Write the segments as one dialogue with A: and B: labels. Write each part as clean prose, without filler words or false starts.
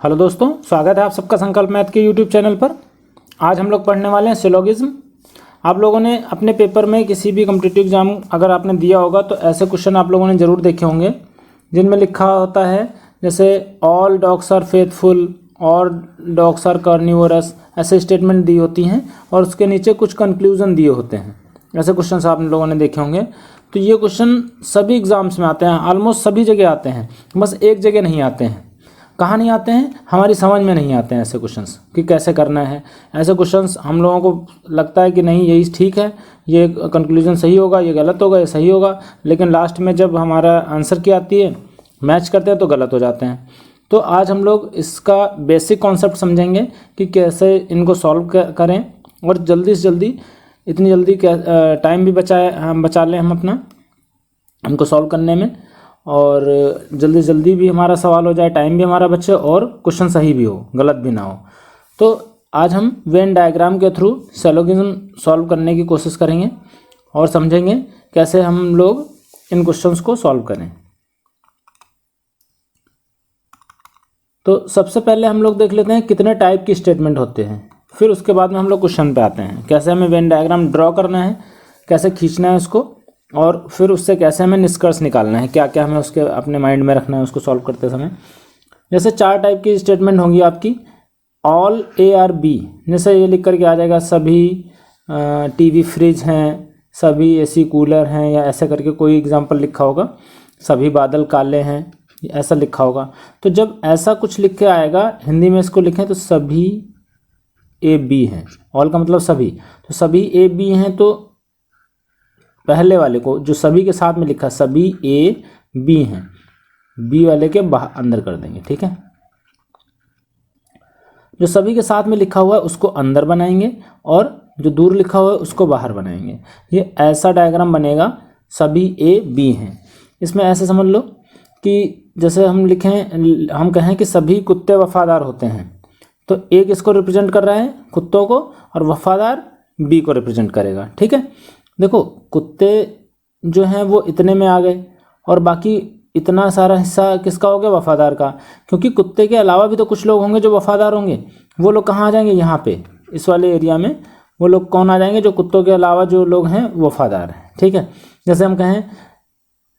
A: Hello दोस्तों, स्वागत है आप सबका संकल्प मैथ के यूट्यूब चैनल पर। आज हम लोग पढ़ने वाले हैं सिलोगिज्म। आप लोगों ने अपने पेपर में किसी भी कॉम्पिटिटिव एग्जाम अगर आपने दिया होगा तो ऐसे क्वेश्चन आप लोगों ने ज़रूर देखे होंगे जिनमें लिखा होता है जैसे ऑल डॉग्स आर फेथफुल और डॉग्स आर कार्निवोरस, ऐसे स्टेटमेंट दी होती हैं और उसके नीचे कुछ कंक्लूजन दिए होते हैं। ऐसे क्वेश्चन आप लोगों ने देखे होंगे। तो ये क्वेश्चन सभी एग्जाम्स में आते हैं, ऑलमोस्ट सभी जगह आते हैं, बस एक जगह नहीं आते हैं। कहाँ नहीं आते हैं? हमारी समझ में नहीं आते हैं ऐसे क्वेश्चंस कि कैसे करना है। ऐसे क्वेश्चंस हम लोगों को लगता है कि नहीं यही ठीक है, ये कंक्लूजन सही होगा, ये गलत होगा, ये सही होगा, लेकिन लास्ट में जब हमारा आंसर की आती है, मैच करते हैं तो गलत हो जाते हैं। तो आज हम लोग इसका बेसिक कॉन्सेप्ट समझेंगे कि कैसे इनको सॉल्व करें और जल्दी से जल्दी, इतनी जल्दी टाइम भी बचा लें हम अपना हमको सॉल्व करने में, और जल्दी जल्दी भी हमारा सवाल हो जाए, टाइम भी हमारा बचे और क्वेश्चन सही भी हो, गलत भी ना हो। तो आज हम वेन डायग्राम के थ्रू सिलोगिज्म सॉल्व करने की कोशिश करेंगे और समझेंगे कैसे हम लोग इन क्वेश्चंस को सॉल्व करें। तो सबसे पहले हम लोग देख लेते हैं कितने टाइप की स्टेटमेंट होते हैं, फिर उसके बाद में हम लोग क्वेश्चन पे आते हैं कैसे हमें वेन डायग्राम ड्रॉ करना है, कैसे खींचना है उसको, और फिर उससे कैसे हमें निष्कर्ष निकालना है, क्या क्या हमें उसके अपने माइंड में रखना है उसको सॉल्व करते समय। जैसे 4 टाइप की स्टेटमेंट होंगी आपकी। ऑल ए आर बी, जैसे ये लिख करके आ जाएगा सभी टीवी फ्रिज हैं, सभी एसी कूलर हैं, या ऐसे करके कोई एग्जांपल लिखा होगा, सभी बादल काले हैं, ऐसा लिखा होगा। तो जब ऐसा कुछ लिख के आएगा, हिंदी में इसको लिखें तो सभी ए बी हैं। ऑल का मतलब सभी, तो सभी ए बी हैं, तो पहले वाले को जो सभी के साथ में लिखा सभी ए बी हैं, बी वाले के बाहर अंदर कर देंगे, ठीक है। जो सभी के साथ में लिखा हुआ है उसको अंदर बनाएंगे और जो दूर लिखा हुआ है उसको बाहर बनाएंगे। ये ऐसा डायग्राम बनेगा, सभी ए बी हैं। इसमें ऐसे समझ लो कि जैसे हम कहें कि सभी कुत्ते वफादार होते हैं, तो ए किसको रिप्रेजेंट कर रहा है? कुत्तों को, और वफादार बी को रिप्रेजेंट करेगा, ठीक है। देखो कुत्ते जो हैं वो इतने में आ गए और बाकी इतना सारा हिस्सा किसका हो गया? वफादार का। क्योंकि कुत्ते के अलावा भी तो कुछ लोग होंगे जो वफादार होंगे, वो लोग कहाँ आ जाएंगे? यहाँ पे इस वाले एरिया में वो लोग कौन आ जाएंगे? जो कुत्तों के अलावा जो लोग हैं वफादार हैं, ठीक है। जैसे हम कहें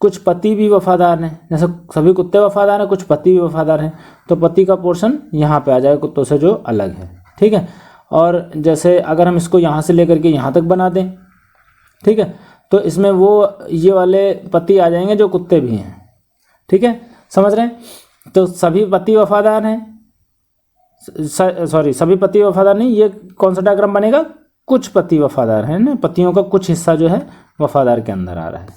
A: कुछ पति भी वफादार हैं, जैसे सभी कुत्ते वफादार हैं, कुछ पति भी वफादार हैं, तो पति का पोर्शन यहाँ पे आ जाएगा कुत्तों से जो अलग है, ठीक है। और जैसे अगर हम इसको यहाँ से लेकर के यहाँ तक बना दें, ठीक है, तो इसमें वो ये वाले पति आ जाएंगे जो कुत्ते भी हैं, ठीक है, समझ रहे हैं। तो सभी पति वफादार हैं, सॉरी सभी पति वफादार नहीं, ये कौन सा डायग्राम बनेगा? कुछ पति वफादार हैं ना, पतियों का कुछ हिस्सा जो है वफादार के अंदर आ रहा है,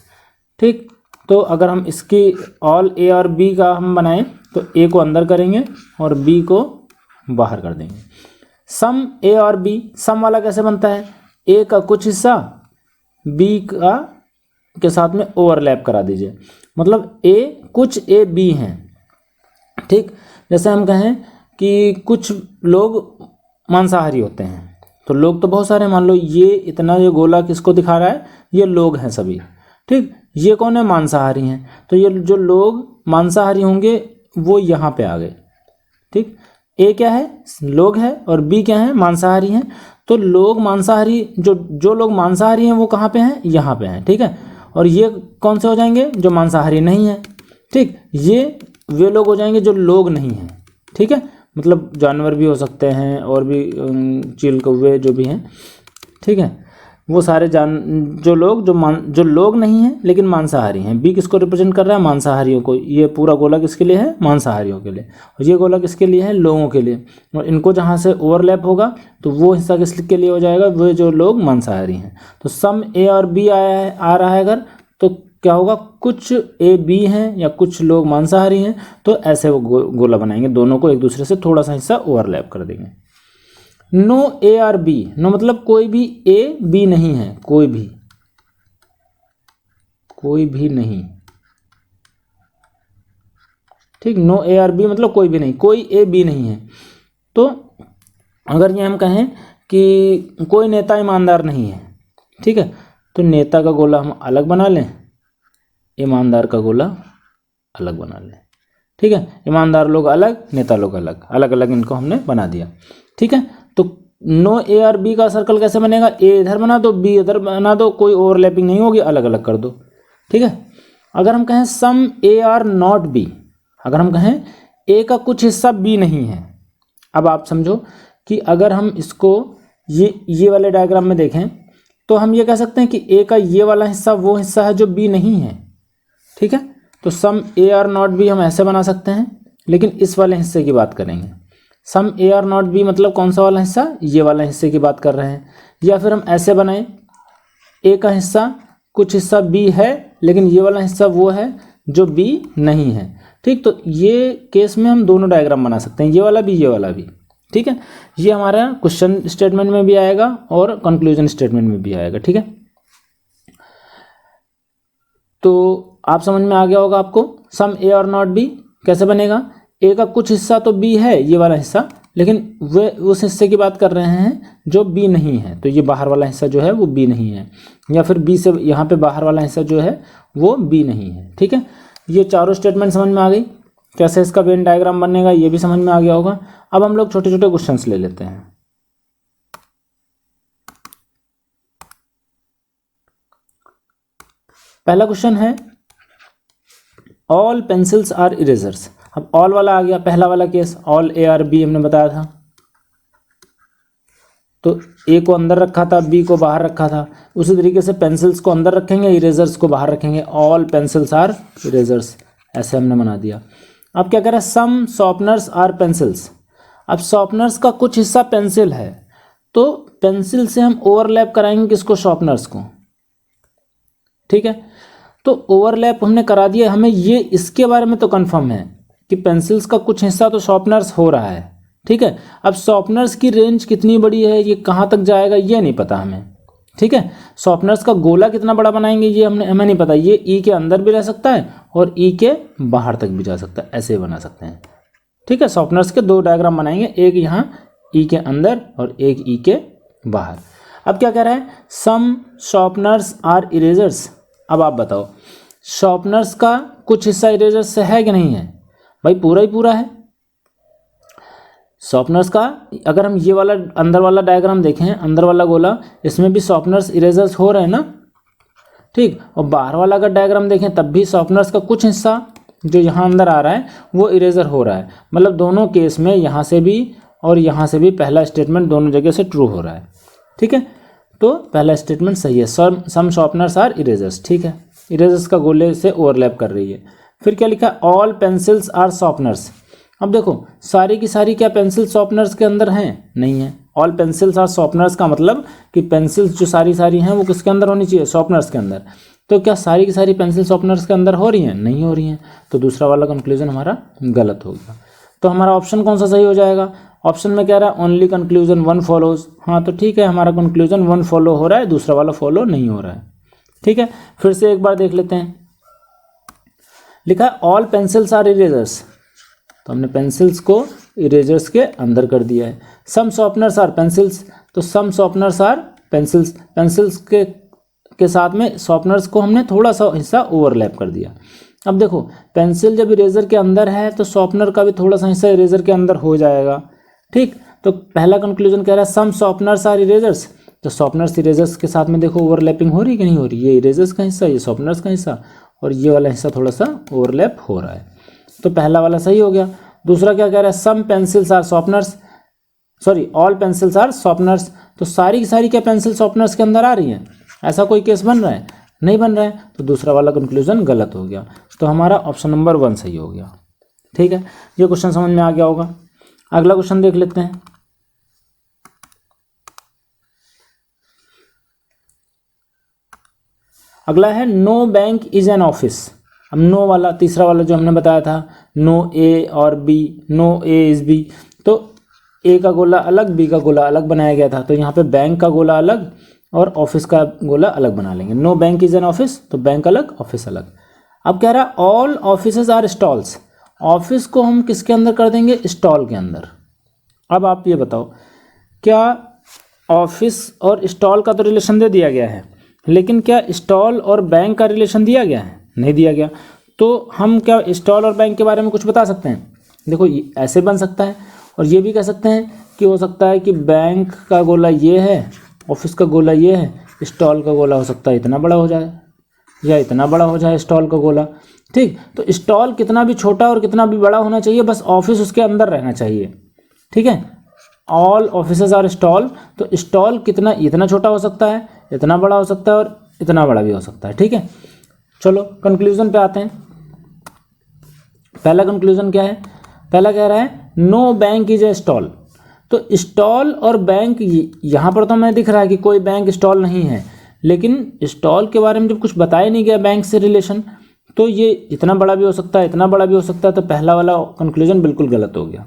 A: ठीक। तो अगर हम इसकी ऑल ए और बी का हम बनाएं तो ए को अंदर करेंगे और बी को बाहर कर देंगे। सम ए और बी, सम वाला कैसे बनता है? ए का कुछ हिस्सा बी का के साथ में ओवरलैप करा दीजिए, मतलब ए कुछ ए बी हैं, ठीक। जैसे हम कहें कि कुछ लोग मांसाहारी होते हैं, तो लोग तो बहुत सारे, मान लो ये इतना ये गोला किसको दिखा रहा है? ये लोग हैं सभी, ठीक। ये कौन है? मांसाहारी हैं, तो ये जो लोग मांसाहारी होंगे वो यहाँ पे आ गए, ठीक। ए क्या है? लोग है, और बी क्या है? मांसाहारी हैं। तो लोग मांसाहारी, जो लोग मांसाहारी हैं वो कहाँ पे हैं? यहाँ पे हैं, ठीक है। और ये कौन से हो जाएंगे? जो मांसाहारी नहीं है, ठीक। ये वे लोग हो जाएंगे जो लोग नहीं हैं, ठीक है, मतलब जानवर भी हो सकते हैं और भी चील कौवे जो भी हैं, ठीक है, वो सारे जो लोग नहीं हैं लेकिन मांसाहारी हैं। बी किसको रिप्रेजेंट कर रहा है? मांसाहारियों को। ये पूरा गोला किसके लिए है? मांसाहारियों के लिए। और ये गोला किसके लिए है? लोगों के लिए। और इनको जहाँ से ओवरलैप होगा तो वो हिस्सा किसके लिए हो जाएगा? वो जो लोग मांसाहारी हैं। तो सम ए और बी आ रहा है अगर, तो क्या होगा? कुछ ए बी हैं या कुछ लोग मांसाहारी हैं, तो ऐसे वो गोला बनाएंगे, दोनों को एक दूसरे से थोड़ा सा हिस्सा ओवरलैप कर देंगे। No A are B, no मतलब कोई भी ए बी नहीं है, कोई भी नहीं, ठीक। नो ए आर बी मतलब कोई भी नहीं, कोई ए बी नहीं है। तो अगर ये हम कहें कि कोई नेता ईमानदार नहीं है, ठीक है, तो नेता का गोला हम अलग बना लें, ईमानदार का गोला अलग बना लें, ठीक है, ईमानदार लोग अलग, नेता लोग अलग, अलग अलग इनको हमने बना दिया। ठीक है, तो नो ए और बी का सर्कल कैसे बनेगा, ए इधर बना दो, बी इधर बना दो, कोई ओवरलैपिंग नहीं होगी, अलग अलग कर दो। ठीक है, अगर हम कहें सम ए आर नॉट बी, अगर हम कहें ए का कुछ हिस्सा बी नहीं है, अब आप समझो कि अगर हम इसको ये वाले डायग्राम में देखें तो हम ये कह सकते हैं कि ए का ये वाला हिस्सा वो हिस्सा है जो बी नहीं है। ठीक है, तो सम ए आर नॉट बी हम ऐसे बना सकते हैं, लेकिन इस वाले हिस्से की बात करेंगे। सम ए आर नॉट बी मतलब कौन सा वाला हिस्सा, ये वाला हिस्से की बात कर रहे हैं। या फिर हम ऐसे बनाएं, ए का हिस्सा कुछ हिस्सा बी है, लेकिन ये वाला हिस्सा वो है जो बी नहीं है। ठीक, तो ये केस में हम दोनों डायग्राम बना सकते हैं, ये वाला भी, ये वाला भी। ठीक है, ये हमारा क्वेश्चन स्टेटमेंट में भी आएगा और कंक्लूजन स्टेटमेंट में भी आएगा। ठीक है, तो आप समझ में आ गया होगा आपको सम ए और नॉट बी कैसे बनेगा। ए का कुछ हिस्सा तो बी है, ये वाला हिस्सा, लेकिन वे उस हिस्से की बात कर रहे हैं जो बी नहीं है, तो ये बाहर वाला हिस्सा जो है वो बी नहीं है, या फिर बी से यहाँ पे बाहर वाला हिस्सा जो है वो बी नहीं है। ठीक है, ये चारों स्टेटमेंट समझ में आ गई, कैसे इसका वेन डायग्राम बनेगा ये भी समझ में आ गया होगा। अब हम लोग छोटे छोटे क्वेश्चंस ले लेते हैं। पहला क्वेश्चन है ऑल पेंसिल्स आर इरेजर्स। अब ऑल वाला आ गया, पहला वाला case all A are B हमने बताया था, तो ए को अंदर रखा था, बी को बाहर रखा था। उसी तरीके से पेंसिल्स को अंदर रखेंगे, इरेजर्स को बाहर रखेंगे, ऑल पेंसिल्स आर इरेजर्स, ऐसे हमने बना दिया। अब क्या कह रहा है, सम शॉर्पनर्स आर पेंसिल्स। अब शॉर्पनर्स का कुछ हिस्सा पेंसिल है, तो पेंसिल से हम ओवरलैप कराएंगे किसको, शॉर्पनर्स को। ठीक है, तो ओवरलैप हमने करा दिया, हमें ये इसके बारे में तो कंफर्म है कि पेंसिल्स का कुछ हिस्सा तो शॉर्पनर्स हो रहा है। ठीक है, अब शॉर्पनर्स की रेंज कितनी बड़ी है, ये कहाँ तक जाएगा ये नहीं पता हमें। ठीक है, शॉर्पनर्स का गोला कितना बड़ा बनाएंगे ये हमें नहीं पता, ये ई के अंदर भी रह सकता है और ई के बाहर तक भी जा सकता है, ऐसे बना सकते हैं। ठीक है, शॉर्पनर्स के दो डायग्राम बनाएंगे, एक यहाँ ई के अंदर और एक ई के बाहर। अब क्या कह रहा है, सम शॉर्पनर्स आर इरेजर्स। अब आप बताओ, शॉर्पनर्स का कुछ हिस्सा इरेजर्स से है कि नहीं है, भाई पूरा ही पूरा है। शॉर्पनर्स का अगर हम ये वाला अंदर वाला डायग्राम देखें, अंदर वाला गोला, इसमें भी शॉर्पनर्स इरेजर्स हो रहे हैं ना। ठीक, और बाहर वाला अगर डायग्राम देखें तब भी शॉर्पनर्स का कुछ हिस्सा जो यहाँ अंदर आ रहा है वो इरेजर हो रहा है। मतलब दोनों केस में यहाँ से भी और यहाँ से भी पहला स्टेटमेंट दोनों जगह से ट्रू हो रहा है। ठीक है, तो पहला स्टेटमेंट सही है, सम शॉर्पनर्स आर इरेजर्स। ठीक है, इरेजर्स का गोले से ओवरलैप कर रही है। फिर क्या लिखा, ऑल पेंसिल्स आर शॉर्पनर्स। अब देखो सारी की सारी क्या पेंसिल शॉर्पनर्स के अंदर हैं, नहीं है। ऑल पेंसिल्स आर शॉर्पनर्स का मतलब कि पेंसिल्स जो सारी सारी हैं वो किसके अंदर होनी चाहिए, शॉर्पनर्स के अंदर। तो क्या सारी की सारी पेंसिल शॉर्पनर्स के अंदर हो रही हैं, नहीं हो रही हैं, तो दूसरा वाला कंक्लूजन हमारा गलत हो गया। तो हमारा ऑप्शन कौन सा सही हो जाएगा, ऑप्शन में कह रहा है ओनली कंक्लूजन वन फॉलोज। हाँ तो ठीक है, हमारा कंक्लूजन वन फॉलो हो रहा है, दूसरा वाला फॉलो नहीं हो रहा है। ठीक है, फिर से एक बार देख लेते हैं। लिखा है ऑल पेंसिल्स आर इरेजर्स, तो हमने पेंसिल्स को इरेजर्स के अंदर कर दिया है। सम शॉर्पनर्स आर पेंसिल्स, तो सम शॉर्पनर्स आर पेंसिल्स, पेंसिल्स के साथ में शॉर्पनर्स को हमने थोड़ा सा हिस्सा ओवरलैप कर दिया। अब देखो पेंसिल जब इरेजर के अंदर है तो शॉर्पनर का भी थोड़ा सा हिस्सा इरेजर के अंदर हो जाएगा। ठीक, तो पहला कंक्लूजन कह रहा है सम शॉर्पनर्स आर इरेजर्स, तो शॉर्पनर्स इरेजर्स के साथ में देखो ओवरलैपिंग हो रही है कि नहीं हो रही, ये इरेजर्स का हिस्सा, ये शॉर्पनर्स का हिस्सा, और ये वाला हिस्सा थोड़ा सा ओवरलैप हो रहा है। तो पहला वाला सही हो गया। दूसरा क्या कह रहा है, some pencils are sharpeners, sorry all pencils are sharpeners, तो सारी की सारी क्या पेंसिल शॉर्पनर्स के अंदर आ रही हैं, ऐसा कोई केस बन रहा है, नहीं बन रहा है, तो दूसरा वाला कंक्लूजन गलत हो गया। तो हमारा ऑप्शन नंबर 1 सही हो गया। ठीक है, ये क्वेश्चन समझ में आ गया होगा। अगला क्वेश्चन देख लेते हैं। अगला है no bank is an office. अब नो वाला तीसरा वाला जो हमने बताया था, नो ए और B, no A is B, तो ए का गोला अलग, बी का गोला अलग बनाया गया था, तो यहाँ पे बैंक का गोला अलग और ऑफिस का गोला अलग बना लेंगे। No bank is an office, तो बैंक अलग ऑफिस अलग। अब कह रहा है all offices are stalls, office को हम किसके अंदर कर देंगे, स्टॉल के अंदर। अब आप ये बताओ, क्या ऑफिस और स्टॉल का तो रिलेशन दे दिया गया है, लेकिन क्या स्टॉल और बैंक का रिलेशन दिया गया है, नहीं दिया गया। तो हम क्या स्टॉल और बैंक के बारे में कुछ बता सकते हैं? देखो ऐसे बन सकता है, और ये भी कह सकते हैं कि हो सकता है कि बैंक का गोला ये है, ऑफिस का गोला ये है, स्टॉल का गोला हो सकता है इतना बड़ा हो जाए या इतना बड़ा हो जाए स्टॉल का गोला। ठीक, तो स्टॉल कितना भी छोटा और कितना भी बड़ा होना चाहिए, बस ऑफिस उसके अंदर रहना चाहिए। ठीक है, ऑल ऑफिसेज आर स्टॉल, तो स्टॉल कितना, इतना छोटा हो सकता है, इतना बड़ा हो सकता है और इतना बड़ा भी हो सकता है। ठीक है, चलो कंक्लूजन पे आते हैं। पहला कंक्लूजन क्या है? पहला कह रहा है no bank is a stall. तो स्टॉल और बैंक, यहाँ पर तो हमें दिख रहा है कि कोई बैंक स्टॉल नहीं है, लेकिन स्टॉल के बारे में जब कुछ बताया नहीं गया बैंक से रिलेशन, तो ये इतना बड़ा भी हो सकता है, इतना बड़ा भी हो सकता है, तो पहला वाला कंक्लूजन बिल्कुल गलत हो गया।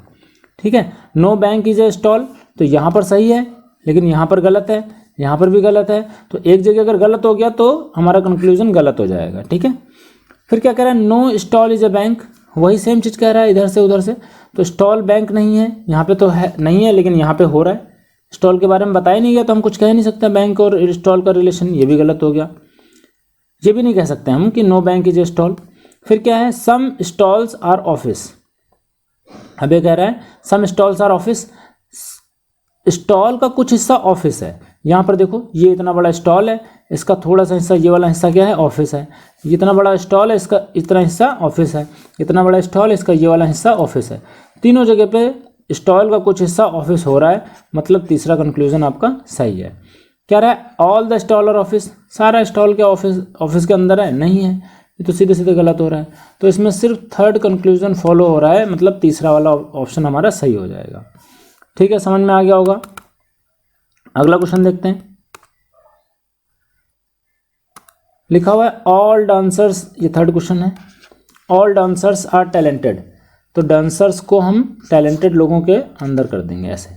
A: ठीक है, no bank is a stall, तो यहाँ पर सही है, लेकिन यहाँ पर गलत है, यहाँ पर भी गलत है, तो एक जगह अगर गलत हो गया तो हमारा कंक्लूजन गलत हो जाएगा। ठीक है, फिर क्या कह रहा है? No stall is a bank, वही सेम चीज़ कह रहा है इधर से उधर से। तो स्टॉल बैंक नहीं है, यहाँ पे तो है नहीं है, लेकिन यहाँ पे हो रहा है। स्टॉल के बारे में बताया नहीं गया तो हम कुछ कह नहीं सकते बैंक और स्टॉल का रिलेशन, ये भी गलत हो गया। ये भी नहीं कह सकते हम कि no bank is a stall. फिर क्या है? Some stalls are office. अब ये कह रहा है some stalls are office, stall का कुछ हिस्सा ऑफिस है। यहाँ पर देखो ये इतना बड़ा स्टॉल है, इसका थोड़ा सा हिस्सा, ये वाला हिस्सा क्या है? ऑफिस है। इतना बड़ा स्टॉल है, इसका इतना हिस्सा ऑफिस है। इतना बड़ा स्टॉल है, इसका ये वाला हिस्सा ऑफिस है। तीनों जगह पे स्टॉल का कुछ हिस्सा ऑफिस हो रहा है, मतलब तीसरा कंक्लूजन आपका सही है। क्या रहा है? ऑल द स्टॉल और ऑफिस, सारा स्टॉल के ऑफिस के अंदर है? नहीं है, ये तो सीधे सीधे गलत हो रहा है। तो इसमें सिर्फ थर्ड कंक्लूजन फॉलो हो रहा है, मतलब तीसरा वाला ऑप्शन हमारा सही हो जाएगा। ठीक है, समझ में आ गया होगा। अगला क्वेश्चन देखते हैं। लिखा हुआ है ऑल डांसर्स, ये थर्ड क्वेश्चन है। ऑल डांसर्स आर टैलेंटेड, तो डांसर्स को हम टैलेंटेड लोगों के अंदर कर देंगे ऐसे।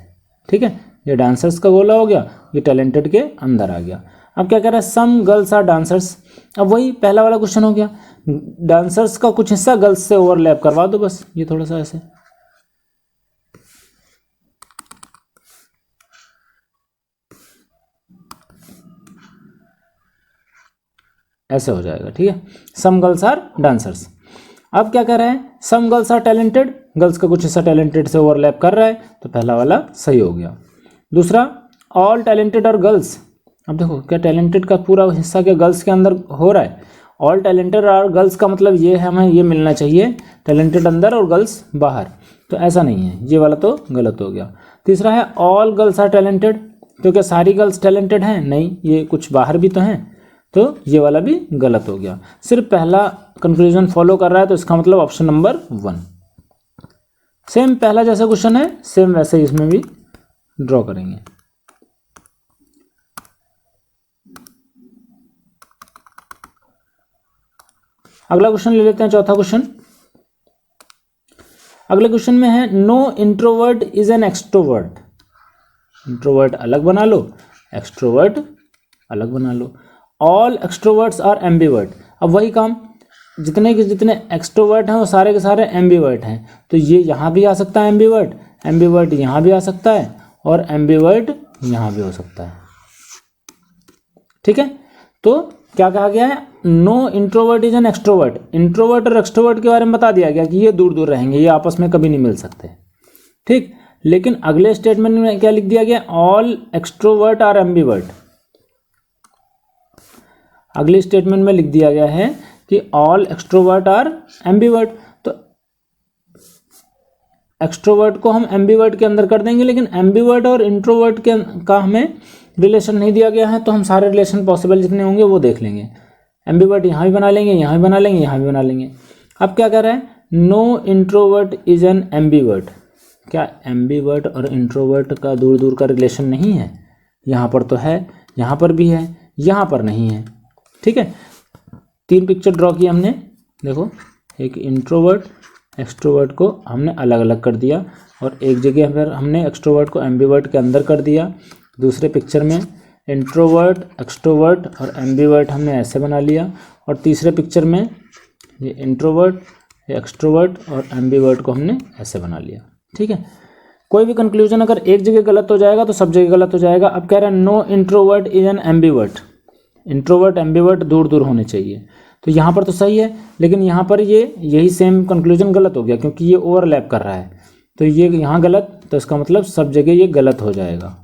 A: ठीक है, ये डांसर्स का गोला हो गया, ये टैलेंटेड के अंदर आ गया। अब क्या कह रहा है? Some girls are dancers. अब वही पहला वाला क्वेश्चन हो गया, डांसर्स का कुछ हिस्सा गर्ल्स से ओवरलैप करवा दो, बस ये थोड़ा सा ऐसे। ऐसे हो जाएगा। ठीक है, सम गर्ल्स आर डांसर्स। अब क्या कह रहे हैं? Some girls are talented, girls का कुछ हिस्सा टैलेंटेड से ओवरलैप कर रहा है, तो पहला वाला सही हो गया। दूसरा, ऑल टैलेंटेड और गर्ल्स। अब देखो क्या टैलेंटेड का पूरा हिस्सा क्या गर्ल्स के अंदर हो रहा है? ऑल टैलेंटेड और गर्ल्स का मतलब ये है, हमें ये मिलना चाहिए टैलेंटेड अंदर और गर्ल्स बाहर, तो ऐसा नहीं है, ये वाला तो गलत हो गया। तीसरा है ऑल गर्ल्स आर टैलेंटेड, तो क्या सारी गर्ल्स टैलेंटेड हैं? नहीं, ये कुछ बाहर भी तो हैं, तो ये वाला भी गलत हो गया। सिर्फ पहला कंक्लूजन फॉलो कर रहा है, तो इसका मतलब ऑप्शन नंबर 1। सेम पहला जैसा क्वेश्चन है, सेम वैसे ही इसमें भी ड्रॉ करेंगे। अगला क्वेश्चन ले लेते हैं, चौथा क्वेश्चन। अगले क्वेश्चन में है no introvert is an extrovert. Introvert अलग बना लो, एक्सट्रोवर्ट अलग बना लो। All extroverts are ambivert. अब वही काम, जितने के जितने एक्सट्रोवर्ट हैं वो सारे के सारे एम्बीवर्ट हैं, तो ये यहाँ भी आ सकता है एम्बीवर्ट, एम्बीवर्ट यहाँ भी आ सकता है, और एम्बीवर्ट यहाँ भी हो सकता है। ठीक है, तो क्या कहा गया है? No introvert is an extrovert. Introvert और एक्सट्रोवर्ट के बारे में बता दिया गया कि ये दूर दूर रहेंगे, ये आपस में कभी नहीं मिल सकते। ठीक, लेकिन अगले स्टेटमेंट में क्या लिख दिया गया? All extrovert are ambivert. अगले स्टेटमेंट में लिख दिया गया है कि ऑल एक्सट्रोवर्ट आर एम्बीवर्ट, तो एक्सट्रोवर्ट को हम एम्बीवर्ट के अंदर कर देंगे, लेकिन एम्बीवर्ट और इंट्रोवर्ट का हमें रिलेशन नहीं दिया गया है, तो हम सारे रिलेशन पॉसिबल जितने होंगे वो देख लेंगे। एम्बीवर्ट यहाँ भी बना लेंगे, यहाँ भी बना लेंगे, यहाँ भी बना लेंगे। अब क्या कह रहा है? No introvert is an ambivert. क्या एम्बीवर्ट और इंट्रोवर्ट का दूर दूर का रिलेशन नहीं है? यहाँ पर तो है, यहाँ पर भी है, यहाँ पर नहीं है। ठीक है, 3 पिक्चर ड्रॉ की हमने। देखो, एक इंट्रोवर्ट एक्सट्रोवर्ट को हमने अलग अलग कर दिया, और एक जगह पर हमने एक्सट्रोवर्ट को एम्बीवर्ट के अंदर कर दिया। दूसरे पिक्चर में इंट्रोवर्ट एक्सट्रोवर्ट और एम्बीवर्ट हमने ऐसे बना लिया, और तीसरे पिक्चर में ये इंट्रोवर्ट एक्सट्रोवर्ट और एम्बीवर्ट को हमने ऐसे बना लिया। ठीक है, कोई भी कंक्लूजन अगर एक जगह गलत हो जाएगा तो सब जगह गलत हो जाएगा। अब कह रहा है no introvert is an ambivert. Introvert ambivert दूर दूर होने चाहिए, तो यहाँ पर तो सही है, लेकिन यहाँ पर यही सेम कंक्लूजन गलत हो गया क्योंकि ये ओवरलैप कर रहा है। तो ये यहाँ गलत, तो इसका मतलब सब जगह ये गलत हो जाएगा।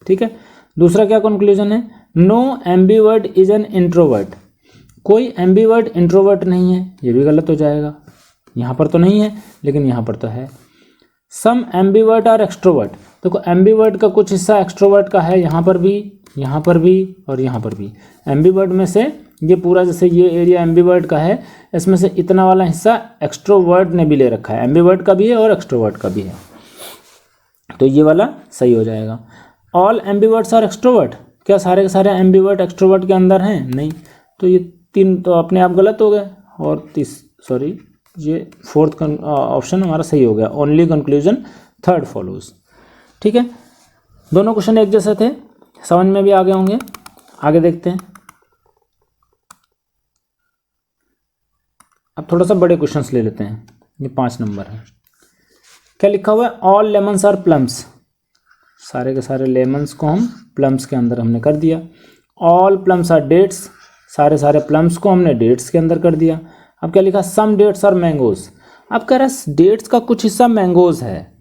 A: ठीक है, दूसरा क्या कंक्लूजन है, no ambivert is an introvert, कोई एम्बीवर्ट इंट्रोवर्ट नहीं है, ये भी गलत हो जाएगा। यहाँ पर तो नहीं है लेकिन यहाँ पर तो है। सम एम्बीवर्ट आर एक्सट्रोवर्ट, देखो एम्बीवर्ट का कुछ हिस्सा एक्सट्रोवर्ट का है, यहाँ पर भी, यहाँ पर भी और यहाँ पर भी। एम्बीवर्ट में से ये पूरा, जैसे ये एरिया एम्बीवर्ट का है, इसमें से इतना वाला हिस्सा एक्सट्रोवर्ट ने भी ले रखा है, एम्बीवर्ट का भी है और एक्सट्रोवर्ट का भी है, तो ये वाला सही हो जाएगा। ऑल एम्बीवर्ट्स आर एक्सट्रोवर्ट, क्या सारे के सारे एम्बीवर्ट एक्सट्रोवर्ट के अंदर हैं? नहीं, तो ये तीन तो अपने आप गलत हो गए, और ये फोर्थ ऑप्शन हमारा सही हो गया, ओनली कंक्लूजन थर्ड फॉलोज। ठीक है, दोनों क्वेश्चन एक जैसे थे, समझ में भी आ गए होंगे। आगे देखते हैं। अब थोड़ा सा बड़े क्वेश्चंस ले लेते हैं, ये 5 नंबर है। क्या लिखा हुआ है, ऑल लेमन्स आर प्लम्स, सारे के सारे लेमन्स को हम प्लम्स के अंदर हमने कर दिया। ऑल प्लम्स आर डेट्स, सारे प्लम्स को हमने डेट्स के अंदर कर दिया। अब क्या लिखा, सम डेट्स आर मैंगोज, अब कह रहा है डेट्स का कुछ हिस्सा मैंगोज है,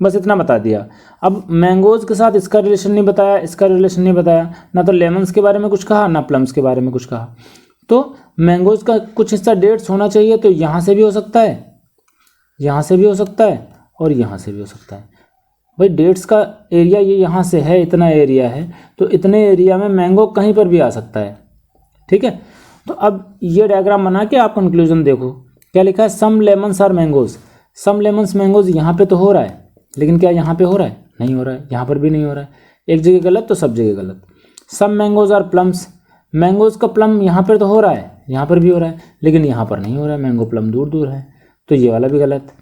A: बस इतना बता दिया। अब मैंगोज के साथ इसका रिलेशन नहीं बताया, इसका रिलेशन नहीं बताया, ना तो लेमन्स के बारे में कुछ कहा ना प्लम्स के बारे में कुछ कहा। तो मैंगोज का कुछ हिस्सा डेट्स होना चाहिए, तो यहाँ से भी हो सकता है, यहाँ से भी हो सकता है और यहाँ से भी हो सकता है। भाई डेट्स का एरिया ये यहाँ से है, इतना एरिया है, तो इतने एरिया में मैंगो कहीं पर भी आ सकता है। ठीक है, तो अब ये डायग्राम बना के आप कंक्लूजन देखो। क्या लिखा है, some lemons are mangoes, some lemons mangoes, यहाँ पे तो हो रहा है, लेकिन क्या यहाँ पे हो रहा है? नहीं हो रहा है, यहाँ पर भी नहीं हो रहा है, एक जगह गलत तो सब जगह गलत। सम मैंगोज आर प्लम्स, मैंगोज का प्लम यहाँ पर तो हो रहा है, यहाँ पर भी हो रहा है, लेकिन यहाँ पर नहीं हो रहा है, मैंगो प्लम दूर दूर है, तो ये वाला भी गलत।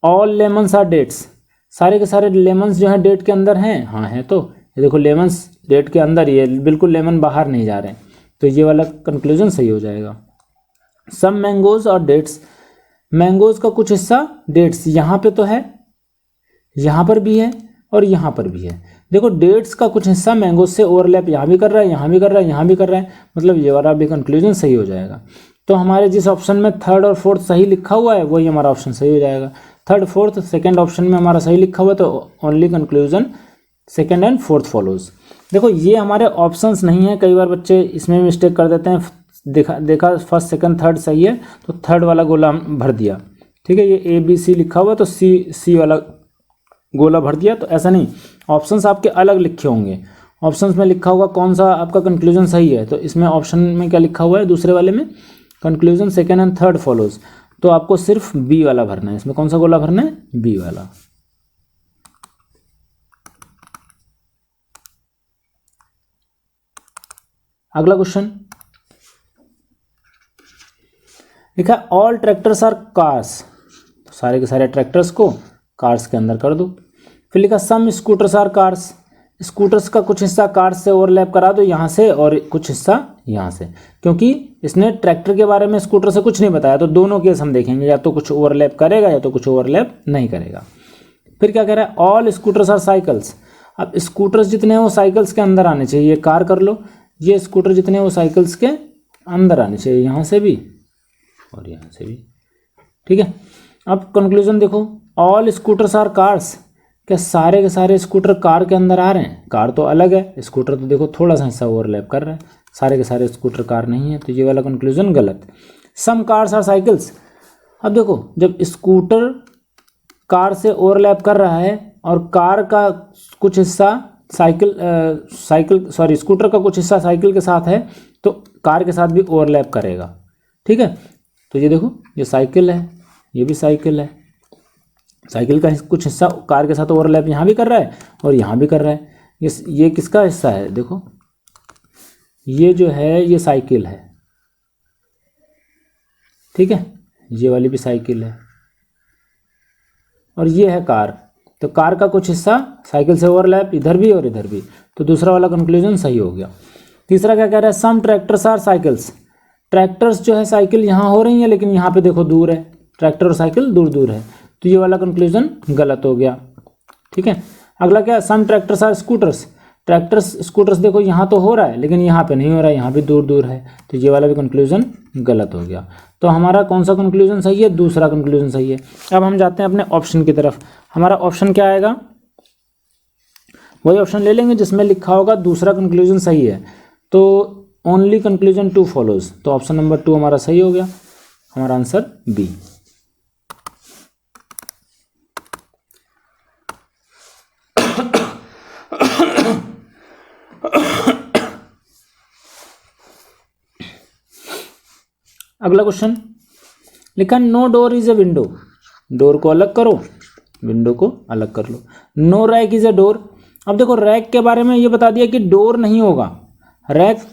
A: ऑल लेमन्स आर डेट्स, सारे के सारे लेमन्स जो हैं डेट के अंदर हैं, हाँ हैं, तो ये देखो लेमन्स डेट के अंदर ही है, बिल्कुल लेमन बाहर नहीं जा रहे हैं, तो ये वाला कंक्लूजन सही हो जाएगा। सम मैंगोज और डेट्स, मैंगोज का कुछ हिस्सा डेट्स यहाँ पे तो है, यहाँ पर भी है और यहाँ पर भी है। देखो डेट्स का कुछ हिस्सा मैंगोज से ओवरलैप यहाँ भी कर रहा है, यहाँ भी कर रहा है, यहाँ भी कर रहा है, मतलब ये वाला भी कंक्लूजन सही हो जाएगा। तो हमारे जिस ऑप्शन में थर्ड और फोर्थ सही लिखा हुआ है वही हमारा ऑप्शन सही हो जाएगा। थर्ड फोर्थ सेकंड ऑप्शन में हमारा सही लिखा हुआ है, तो only conclusion second and fourth follows. देखो ये हमारे ऑप्शंस नहीं है, कई बार बच्चे इसमें मिस्टेक कर देते हैं, देखा फर्स्ट सेकंड थर्ड सही है तो थर्ड वाला गोला भर दिया। ठीक है, ये ABC लिखा हुआ तो सी वाला गोला भर दिया, तो ऐसा नहीं, ऑप्शंस आपके अलग लिखे होंगे। ऑप्शंस में लिखा होगा कौन सा आपका कंक्लूजन सही है, तो इसमें ऑप्शन में क्या लिखा हुआ है, दूसरे वाले में conclusion second and third follows, तो आपको सिर्फ B वाला भरना है। इसमें कौन सा गोला भरना है? B वाला। अगला क्वेश्चन लिखा ऑल ट्रैक्टर्स आर कार्स, तो सारे के सारे ट्रैक्टर्स को कार्स के अंदर कर दो। फिर लिखा some scooters are cars, scooters का कुछ हिस्सा कार्स से ओवरलैप करा दो यहाँ से और कुछ हिस्सा यहाँ से, क्योंकि इसने ट्रैक्टर के बारे में स्कूटर से कुछ नहीं बताया, तो दोनों केस हम देखेंगे, या तो कुछ ओवरलैप करेगा या तो कुछ ओवरलैप नहीं करेगा। फिर क्या कह रहा है, ऑल स्कूटर्स आर साइकिल्स, अब स्कूटर्स जितने हैं वो साइकिल्स के अंदर आने चाहिए, कार कर लो, ये स्कूटर जितने हैं वो साइकिल्स के अंदर आने चाहिए, यहाँ से भी और यहाँ से भी। ठीक है, अब कंक्लूजन देखो, ऑल स्कूटर्स आर कार्स, क्या सारे के सारे स्कूटर कार के अंदर आ रहे हैं? कार तो अलग है, स्कूटर तो देखो थोड़ा सा हिस्सा ओवरलैप कर रहा है, सारे के सारे स्कूटर कार नहीं है, तो ये वाला कंक्लूजन गलत। सम कार्स आर साइकिल्स, अब देखो जब स्कूटर कार से ओवरलैप कर रहा है और कार का कुछ हिस्सा स्कूटर का कुछ हिस्सा साइकिल के साथ है, तो कार के साथ भी ओवरलैप करेगा। ठीक है, तो ये देखो ये साइकिल है, ये भी साइकिल है, साइकिल का कुछ हिस्सा कार के साथ ओवरलैप यहाँ भी कर रहा है और यहाँ भी कर रहा है। ये किसका हिस्सा है? देखो ये जो है ये साइकिल है, ठीक है, ये वाली भी साइकिल है और ये है कार, तो कार का कुछ हिस्सा साइकिल से ओवरलैप इधर भी और इधर भी, तो दूसरा वाला कंक्लूजन सही हो गया। तीसरा क्या कह रहा है, सम ट्रैक्टर्स आर साइकिल्स, ट्रैक्टर्स जो है साइकिल यहाँ हो रही है लेकिन यहाँ पे देखो दूर है, ट्रैक्टर और साइकिल दूर दूर है, तो ये वाला कंक्लूजन गलत हो गया। ठीक है, अगला क्या, some tractors are scooters, tractors scooters देखो यहाँ तो हो रहा है लेकिन यहाँ पे नहीं हो रहा है, यहाँ भी दूर दूर है, तो ये वाला भी कंक्लूजन गलत हो गया। तो हमारा कौन सा कंक्लूजन सही है? दूसरा कंक्लूजन सही है। अब हम जाते हैं अपने ऑप्शन की तरफ। हमारा ऑप्शन क्या आएगा? वही ऑप्शन ले लेंगे जिसमें लिखा होगा दूसरा कंक्लूजन सही है, तो ओनली कंक्लूजन 2 फॉलोज, तो ऑप्शन नंबर 2 हमारा सही हो गया, हमारा आंसर बी। अगला क्वेश्चन लिखा no door is a window, door को अलग करो, विंडो को अलग कर लो। No rack is a door, अब देखो रैक के बारे में ये बता दिया कि डोर नहीं होगा, रैक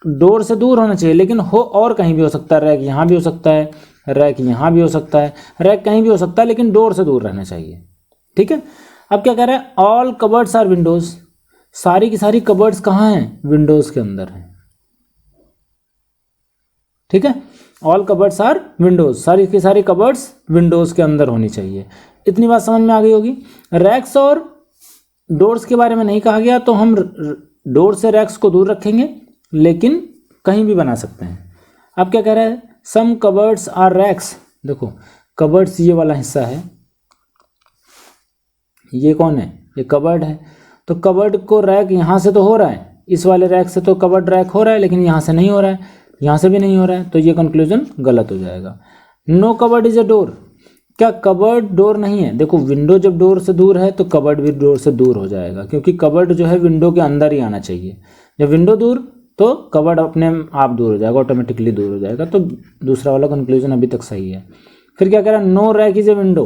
A: डोर से दूर होना चाहिए, लेकिन हो और कहीं भी हो सकता है, रैक यहाँ भी हो सकता है, रैक यहाँ भी हो सकता है, रैक कहीं भी हो सकता है, लेकिन डोर से दूर रहना चाहिए। ठीक है, अब क्या कह रहा है? ऑल कबर्ड्स आर विंडोज, सारी की सारी कबर्ड्स कहाँ हैं? विंडोज के अंदर हैं। ठीक है, ऑल कबर्ड्स आर विंडोज, सारी की सारी कबर्ड्स विंडोज के अंदर होनी चाहिए। इतनी बात समझ में आ गई होगी। रैक्स और डोर्स के बारे में नहीं कहा गया, तो हम डोर से रैक्स को दूर रखेंगे, लेकिन कहीं भी बना सकते हैं। अब क्या कह रहा है? सम कबर्ड्स आर रैक्स, देखो कबर्ड्स ये वाला हिस्सा है, ये कौन है? ये कबर्ड है, तो कबर्ड को रैक यहाँ से तो हो रहा है, इस वाले रैक से तो कबर्ड रैक हो रहा है, लेकिन यहाँ से नहीं हो रहा है, यहाँ से भी नहीं हो रहा है, तो ये कंक्लूजन गलत हो जाएगा। No cupboard is a door, क्या कबर्ड डोर नहीं है? देखो विंडो जब डोर से दूर है तो कबर्ड भी डोर से दूर हो जाएगा, क्योंकि कबर्ड जो है विंडो के अंदर ही आना चाहिए। जब विंडो दूर तो कबर्ड अपने आप दूर हो जाएगा, ऑटोमेटिकली दूर हो जाएगा, तो दूसरा वाला कंक्लूजन अभी तक सही है। फिर क्या कह रहा है? No rack is a window,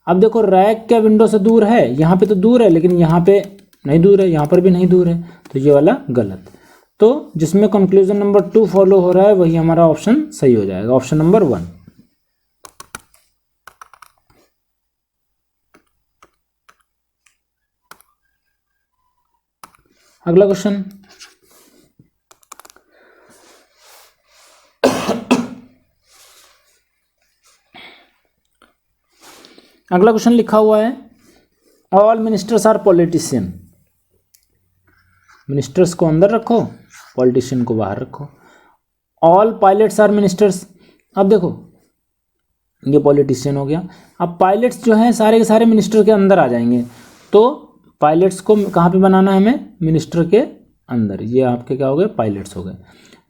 A: अब देखो रैक क्या विंडो से दूर है? यहाँ पे तो दूर है, लेकिन यहाँ पे नहीं दूर है, यहाँ पर भी नहीं दूर है, तो ये वाला गलत। तो जिसमें कंक्लूजन नंबर 2 फॉलो हो रहा है वही हमारा ऑप्शन सही हो जाएगा, ऑप्शन नंबर 1। अगला क्वेश्चन लिखा हुआ है all ministers are politician, ministers को अंदर रखो, पॉलिटिशियन को बाहर रखो। ऑल पायलट्स आर मिनिस्टर्स, अब देखो ये पॉलिटिशियन हो गया, अब पायलट्स जो हैं सारे के सारे मिनिस्टर के अंदर आ जाएंगे, तो पायलट्स को कहाँ पे बनाना है हमें? मिनिस्टर के अंदर, ये आपके क्या हो गए? पायलट्स हो गए।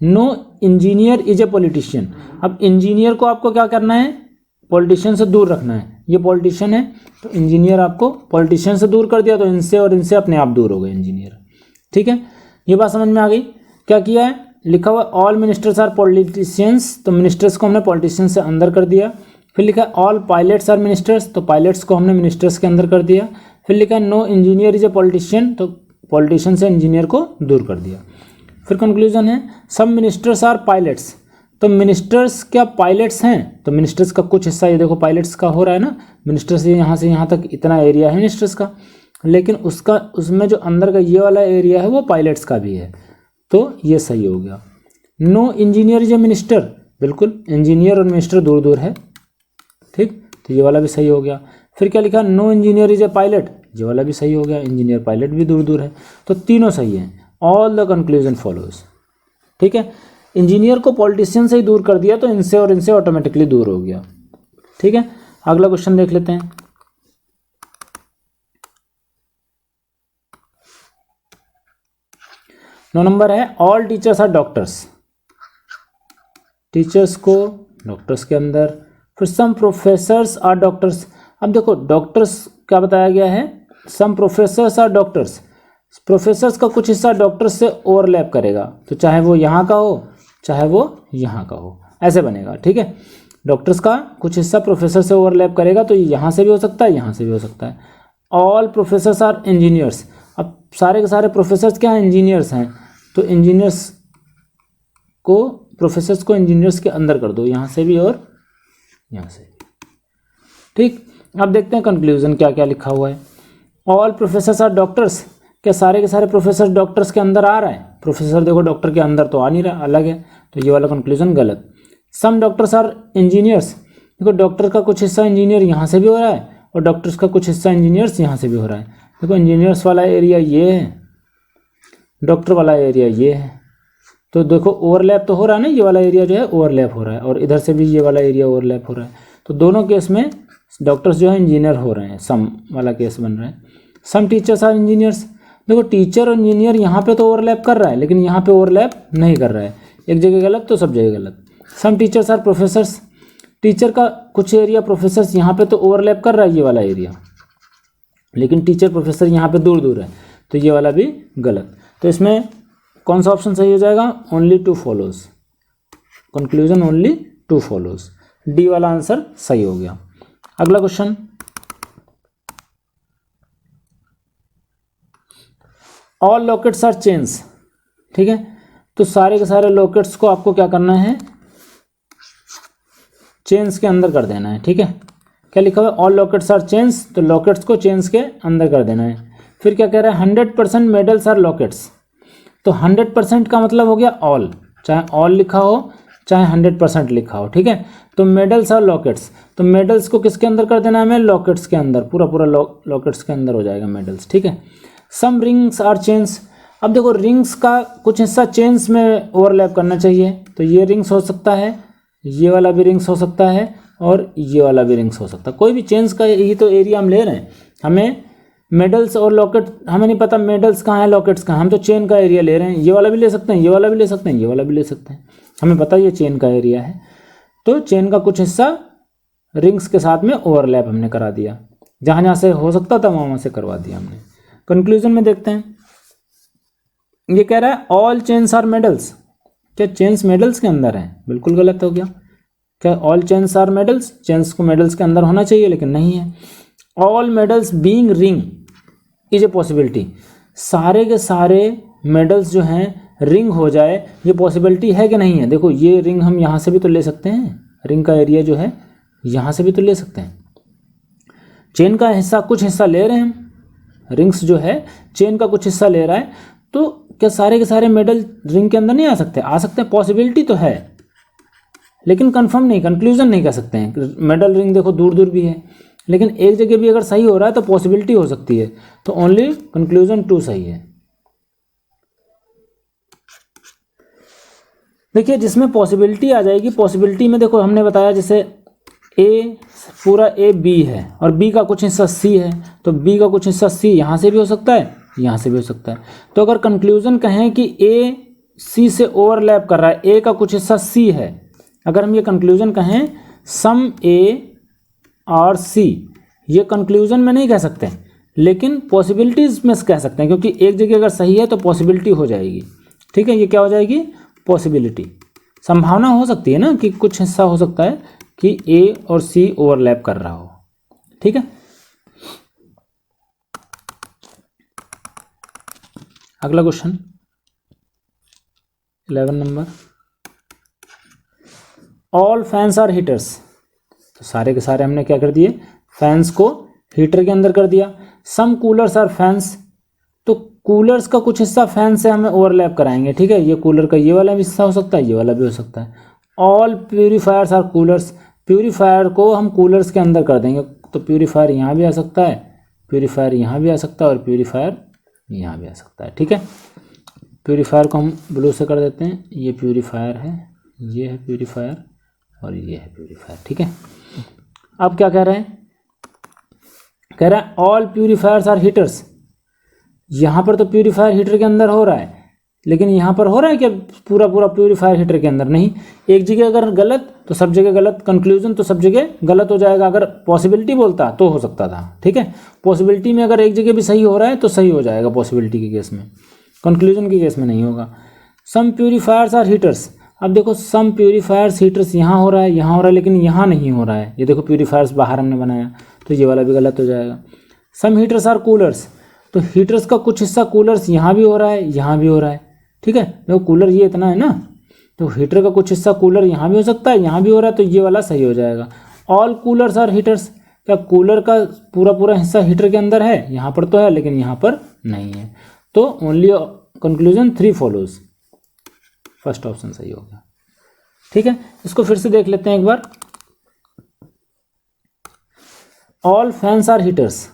A: No engineer is a politician, अब इंजीनियर को आपको क्या करना है? पॉलिटिशियन से दूर रखना है, ये पॉलिटिशियन है तो इंजीनियर आपको पॉलिटिशियन से दूर कर दिया, तो इनसे और इनसे अपने आप दूर हो गए इंजीनियर। ठीक है, ये बात समझ में आ गई। क्या किया है? लिखा हुआ ऑल मिनिस्टर्स आर पॉलिटिशियंस, तो मिनिस्टर्स को हमने पॉलिटिशियन से अंदर कर दिया। फिर लिखा ऑल पायलट्स आर मिनिस्टर्स, तो पायलट्स को हमने मिनिस्टर्स के अंदर कर दिया। फिर लिखा no engineer is a politician, तो पॉलिटिशियन से इंजीनियर को दूर कर दिया। फिर कंक्लूजन है सम मिनिस्टर्स आर पायलट्स, तो मिनिस्टर्स क्या पायलट्स हैं? तो मिनिस्टर्स का कुछ हिस्सा, ये देखो पायलट्स का हो रहा है ना, मिनिस्टर्स से यहाँ तक इतना एरिया है मिनिस्टर्स का, लेकिन उसमें जो अंदर का ये वाला एरिया है वो पायलट्स का भी है, तो ये सही हो गया। No engineer is a minister, बिल्कुल इंजीनियर और मिनिस्टर दूर दूर है, ठीक, तो ये वाला भी सही हो गया। फिर क्या लिखा? No engineer is a pilot, ये वाला भी सही हो गया, इंजीनियर पायलट भी दूर दूर है, तो तीनों सही हैं। All the conclusion follows. ठीक है, इंजीनियर को पॉलिटिशियन से ही दूर कर दिया, तो इनसे और इनसे ऑटोमेटिकली दूर हो गया। ठीक है, अगला क्वेश्चन देख लेते हैं। 9 नंबर है all teachers are doctors, teachers को डॉक्टर्स के अंदर। फिर सम प्रोफेसर्स आर डॉक्टर्स, अब देखो डॉक्टर्स क्या बताया गया है? सम प्रोफेसर्स आर डॉक्टर्स, प्रोफेसर्स का कुछ हिस्सा डॉक्टर्स से ओवरलैप करेगा, तो चाहे वो यहाँ का हो चाहे वो यहाँ का हो, ऐसे बनेगा। ठीक है, डॉक्टर्स का कुछ हिस्सा प्रोफेसर से ओवरलैप करेगा, तो यहाँ से भी हो सकता है, यहाँ से भी हो सकता है। ऑल प्रोफेसर्स आर इंजीनियर्स, अब सारे के सारे प्रोफेसर्स क्या हैं? इंजीनियर्स हैं, तो इंजीनियर्स को प्रोफेसर्स को इंजीनियर्स के अंदर कर दो, यहाँ से भी और यहाँ से भी। ठीक, अब देखते हैं कंक्लूजन क्या क्या लिखा हुआ है। ऑल प्रोफेसर्स आर डॉक्टर्स, क्या सारे के सारे प्रोफेसर डॉक्टर्स के अंदर आ रहा है? प्रोफेसर देखो डॉक्टर के अंदर तो आ नहीं रहा, अलग है, तो ये वाला कंक्लूजन गलत। सम डॉक्टर्स आर इंजीनियर्स, देखो डॉक्टर का कुछ हिस्सा इंजीनियर यहाँ से भी हो रहा है और डॉक्टर्स का कुछ हिस्सा इंजीनियर्स यहाँ से भी हो रहा है। देखो इंजीनियर्स वाला एरिया ये है डॉक्टर वाला एरिया ये है। तो देखो ओवरलैप तो हो रहा है ना, ये वाला एरिया जो है ओवरलैप हो रहा है, और इधर से भी ये वाला एरिया ओवरलैप हो रहा है। तो दोनों केस में डॉक्टर्स जो है इंजीनियर हो रहे हैं, सम वाला केस बन रहा है। Some teachers are engineers. देखो टीचर और इंजीनियर यहाँ पे तो ओवरलैप कर रहा है, लेकिन यहाँ पे ओवरलैप नहीं कर रहा है, एक जगह गलत तो सब जगह गलत। Some teachers are professors. Teacher का कुछ एरिया प्रोफेसर्स यहाँ पे तो ओवरलैप कर रहा है ये वाला एरिया, लेकिन टीचर प्रोफेसर यहाँ पे दूर दूर है, तो ये वाला भी गलत। तो इसमें कौन सा ऑप्शन सही हो जाएगा? Only two follows. Conclusion only two follows, D वाला आंसर सही हो गया। अगला question, all lockets are chains. ठीक है, तो सारे के सारे लॉकेट्स को आपको क्या करना है? चेन्स के अंदर कर देना है। ठीक है, क्या लिखा हुआ है? ऑल लॉकेट्स आर चेन्स, तो लॉकेट्स को चेन्स के अंदर कर देना है। फिर क्या कह रहा है? 100% मेडल्स आर लॉकेट्स। तो 100% का मतलब हो गया ऑल, चाहे ऑल लिखा हो चाहे 100% लिखा हो। ठीक है, तो मेडल्स आर लॉकेट्स, तो मेडल्स को किसके अंदर कर देना है हमें? लॉकेट्स के अंदर, पूरा पूरा लॉकेट्स के अंदर हो जाएगा मेडल्स। ठीक है, सम रिंग्स आर चेन्स। अब देखो रिंग्स का कुछ हिस्सा चेन्स में ओवरलैप करना चाहिए, तो ये रिंग्स हो सकता है, ये वाला भी रिंग्स हो सकता है, और ये वाला भी रिंग्स हो सकता है। कोई भी चेन्स का यही तो एरिया हम ले रहे हैं। हमें मेडल्स और लॉकेट हमें नहीं पता मेडल्स कहाँ है लॉकेट्स कहाँ, हम तो चेन का एरिया ले रहे हैं। ये वाला भी ले सकते हैं, ये वाला भी ले सकते हैं, ये वाला भी ले सकते हैं, हमें पता है ये चेन का एरिया है। तो चेन का कुछ हिस्सा रिंग्स के साथ में ओवरलैप हमने करा दिया, जहाँ जहाँ से हो सकता था वहाँ से करवा दिया हमने। कंक्लूजन में देखते हैं, ये कह रहा है ऑल चेन्स आर मेडल्स। क्या चेन्स मेडल्स के अंदर है? बिल्कुल गलत हो गया। क्या all chains are medals? Chains को मेडल्स के अंदर होना चाहिए, लेकिन नहीं है। All medals being ring is a possibility. सारे के सारे मेडल्स जो हैं रिंग हो जाए, ये पॉसिबिलिटी है कि नहीं है? देखो ये रिंग हम यहाँ से भी तो ले सकते हैं, रिंग का एरिया जो है यहाँ से भी तो ले सकते हैं। चेन का हिस्सा कुछ हिस्सा ले रहे हैं हम, रिंग्स जो है चेन का कुछ हिस्सा ले रहा है, तो क्या सारे के सारे मेडल रिंग के अंदर नहीं आ सकते? आ सकते हैं, पॉसिबिलिटी तो है, लेकिन कंफर्म नहीं, कंक्लूजन नहीं कर सकते हैं। मेडल रिंग देखो दूर दूर भी है, लेकिन एक जगह भी अगर सही हो रहा है तो पॉसिबिलिटी हो सकती है, तो ओनली कंक्लूजन 2 सही है। देखिए जिसमें पॉसिबिलिटी आ जाएगी, पॉसिबिलिटी में देखो हमने बताया जैसे ए पूरा ए बी है और बी का कुछ हिस्सा सी है, तो बी का कुछ हिस्सा सी यहाँ से भी हो सकता है, यहाँ से भी हो सकता है। तो अगर कंक्लूजन कहें कि ए सी से ओवरलैप कर रहा है, ए का कुछ हिस्सा सी है, अगर हम ये कंक्लूजन कहें सम ए और सी, ये कंक्लूजन में नहीं कह सकते, लेकिन पॉसिबिलिटीज में कह सकते हैं, क्योंकि एक जगह अगर सही है तो पॉसिबिलिटी हो जाएगी। ठीक है, ये क्या हो जाएगी? पॉसिबिलिटी। संभावना हो सकती है ना कि कुछ हिस्सा हो सकता है कि ए और सी ओवरलैप कर रहा हो। ठीक है, अगला question 11 number, all fans are heaters. तो सारे के सारे हमने क्या कर दिए? फैंस को हीटर के अंदर कर दिया। सम कूलर्स आर फैंस, तो कूलर्स का कुछ हिस्सा फैन से हमें ओवरलैप कराएंगे। ठीक है, ये कूलर का ये वाला भी हिस्सा हो सकता है, ये वाला भी हो सकता है। All purifiers are coolers, purifier को हम कूलर्स के अंदर कर देंगे, तो प्यूरीफायर यहाँ भी आ सकता है, प्यूरीफायर यहाँ भी आ सकता है, और प्यूरीफायर यहाँ भी आ सकता है। ठीक है, प्यूरीफायर को हम ब्लू से कर देते हैं, ये प्यूरीफायर है, ये है प्यूरीफायर, और ये है प्यूरीफायर। ठीक है, अब क्या कह रहे हैं? कह रहा है ऑल प्यूरीफायर्स आर हीटर्स। यहाँ पर तो प्यूरीफायर हीटर के अंदर हो रहा है, लेकिन यहाँ पर हो रहा है कि पूरा पूरा प्यूरीफायर हीटर के अंदर नहीं। एक जगह अगर गलत तो सब जगह गलत, कंक्लूजन तो सब जगह गलत हो जाएगा। अगर पॉसिबिलिटी बोलता तो हो सकता था। ठीक है, पॉसिबिलिटी में अगर एक जगह भी सही हो रहा है तो सही हो जाएगा पॉसिबिलिटी के केस में, कंक्लूजन के केस में नहीं होगा। सम प्यूरीफायर्स आर हीटर्स, अब देखो सम प्यूरीफायर्स हीटर्स यहाँ हो रहा है, यहाँ हो रहा है, लेकिन यहाँ नहीं हो रहा है। ये देखो प्यूरीफायर्स बाहर हमने बनाया, तो ये वाला भी गलत हो जाएगा। सम हीटर्स आर कूलर्स, तो हीटर्स का कुछ हिस्सा कूलर्स यहाँ भी हो रहा है, यहाँ भी हो रहा है। ठीक है, देखो कूलर ये इतना है ना, तो हीटर का कुछ हिस्सा कूलर यहाँ भी हो सकता है, यहाँ भी हो रहा है, तो ये वाला सही हो जाएगा। ऑल कूलर्स आर हीटर्स, क्या कूलर का पूरा पूरा हिस्सा हीटर के अंदर है? यहाँ पर तो है, लेकिन यहाँ पर नहीं है। तो only conclusion 3 follows, first option सही हो गया। ठीक है, इसको फिर से देख लेते हैं एक बार। ऑल फैंस आर हीटर्स,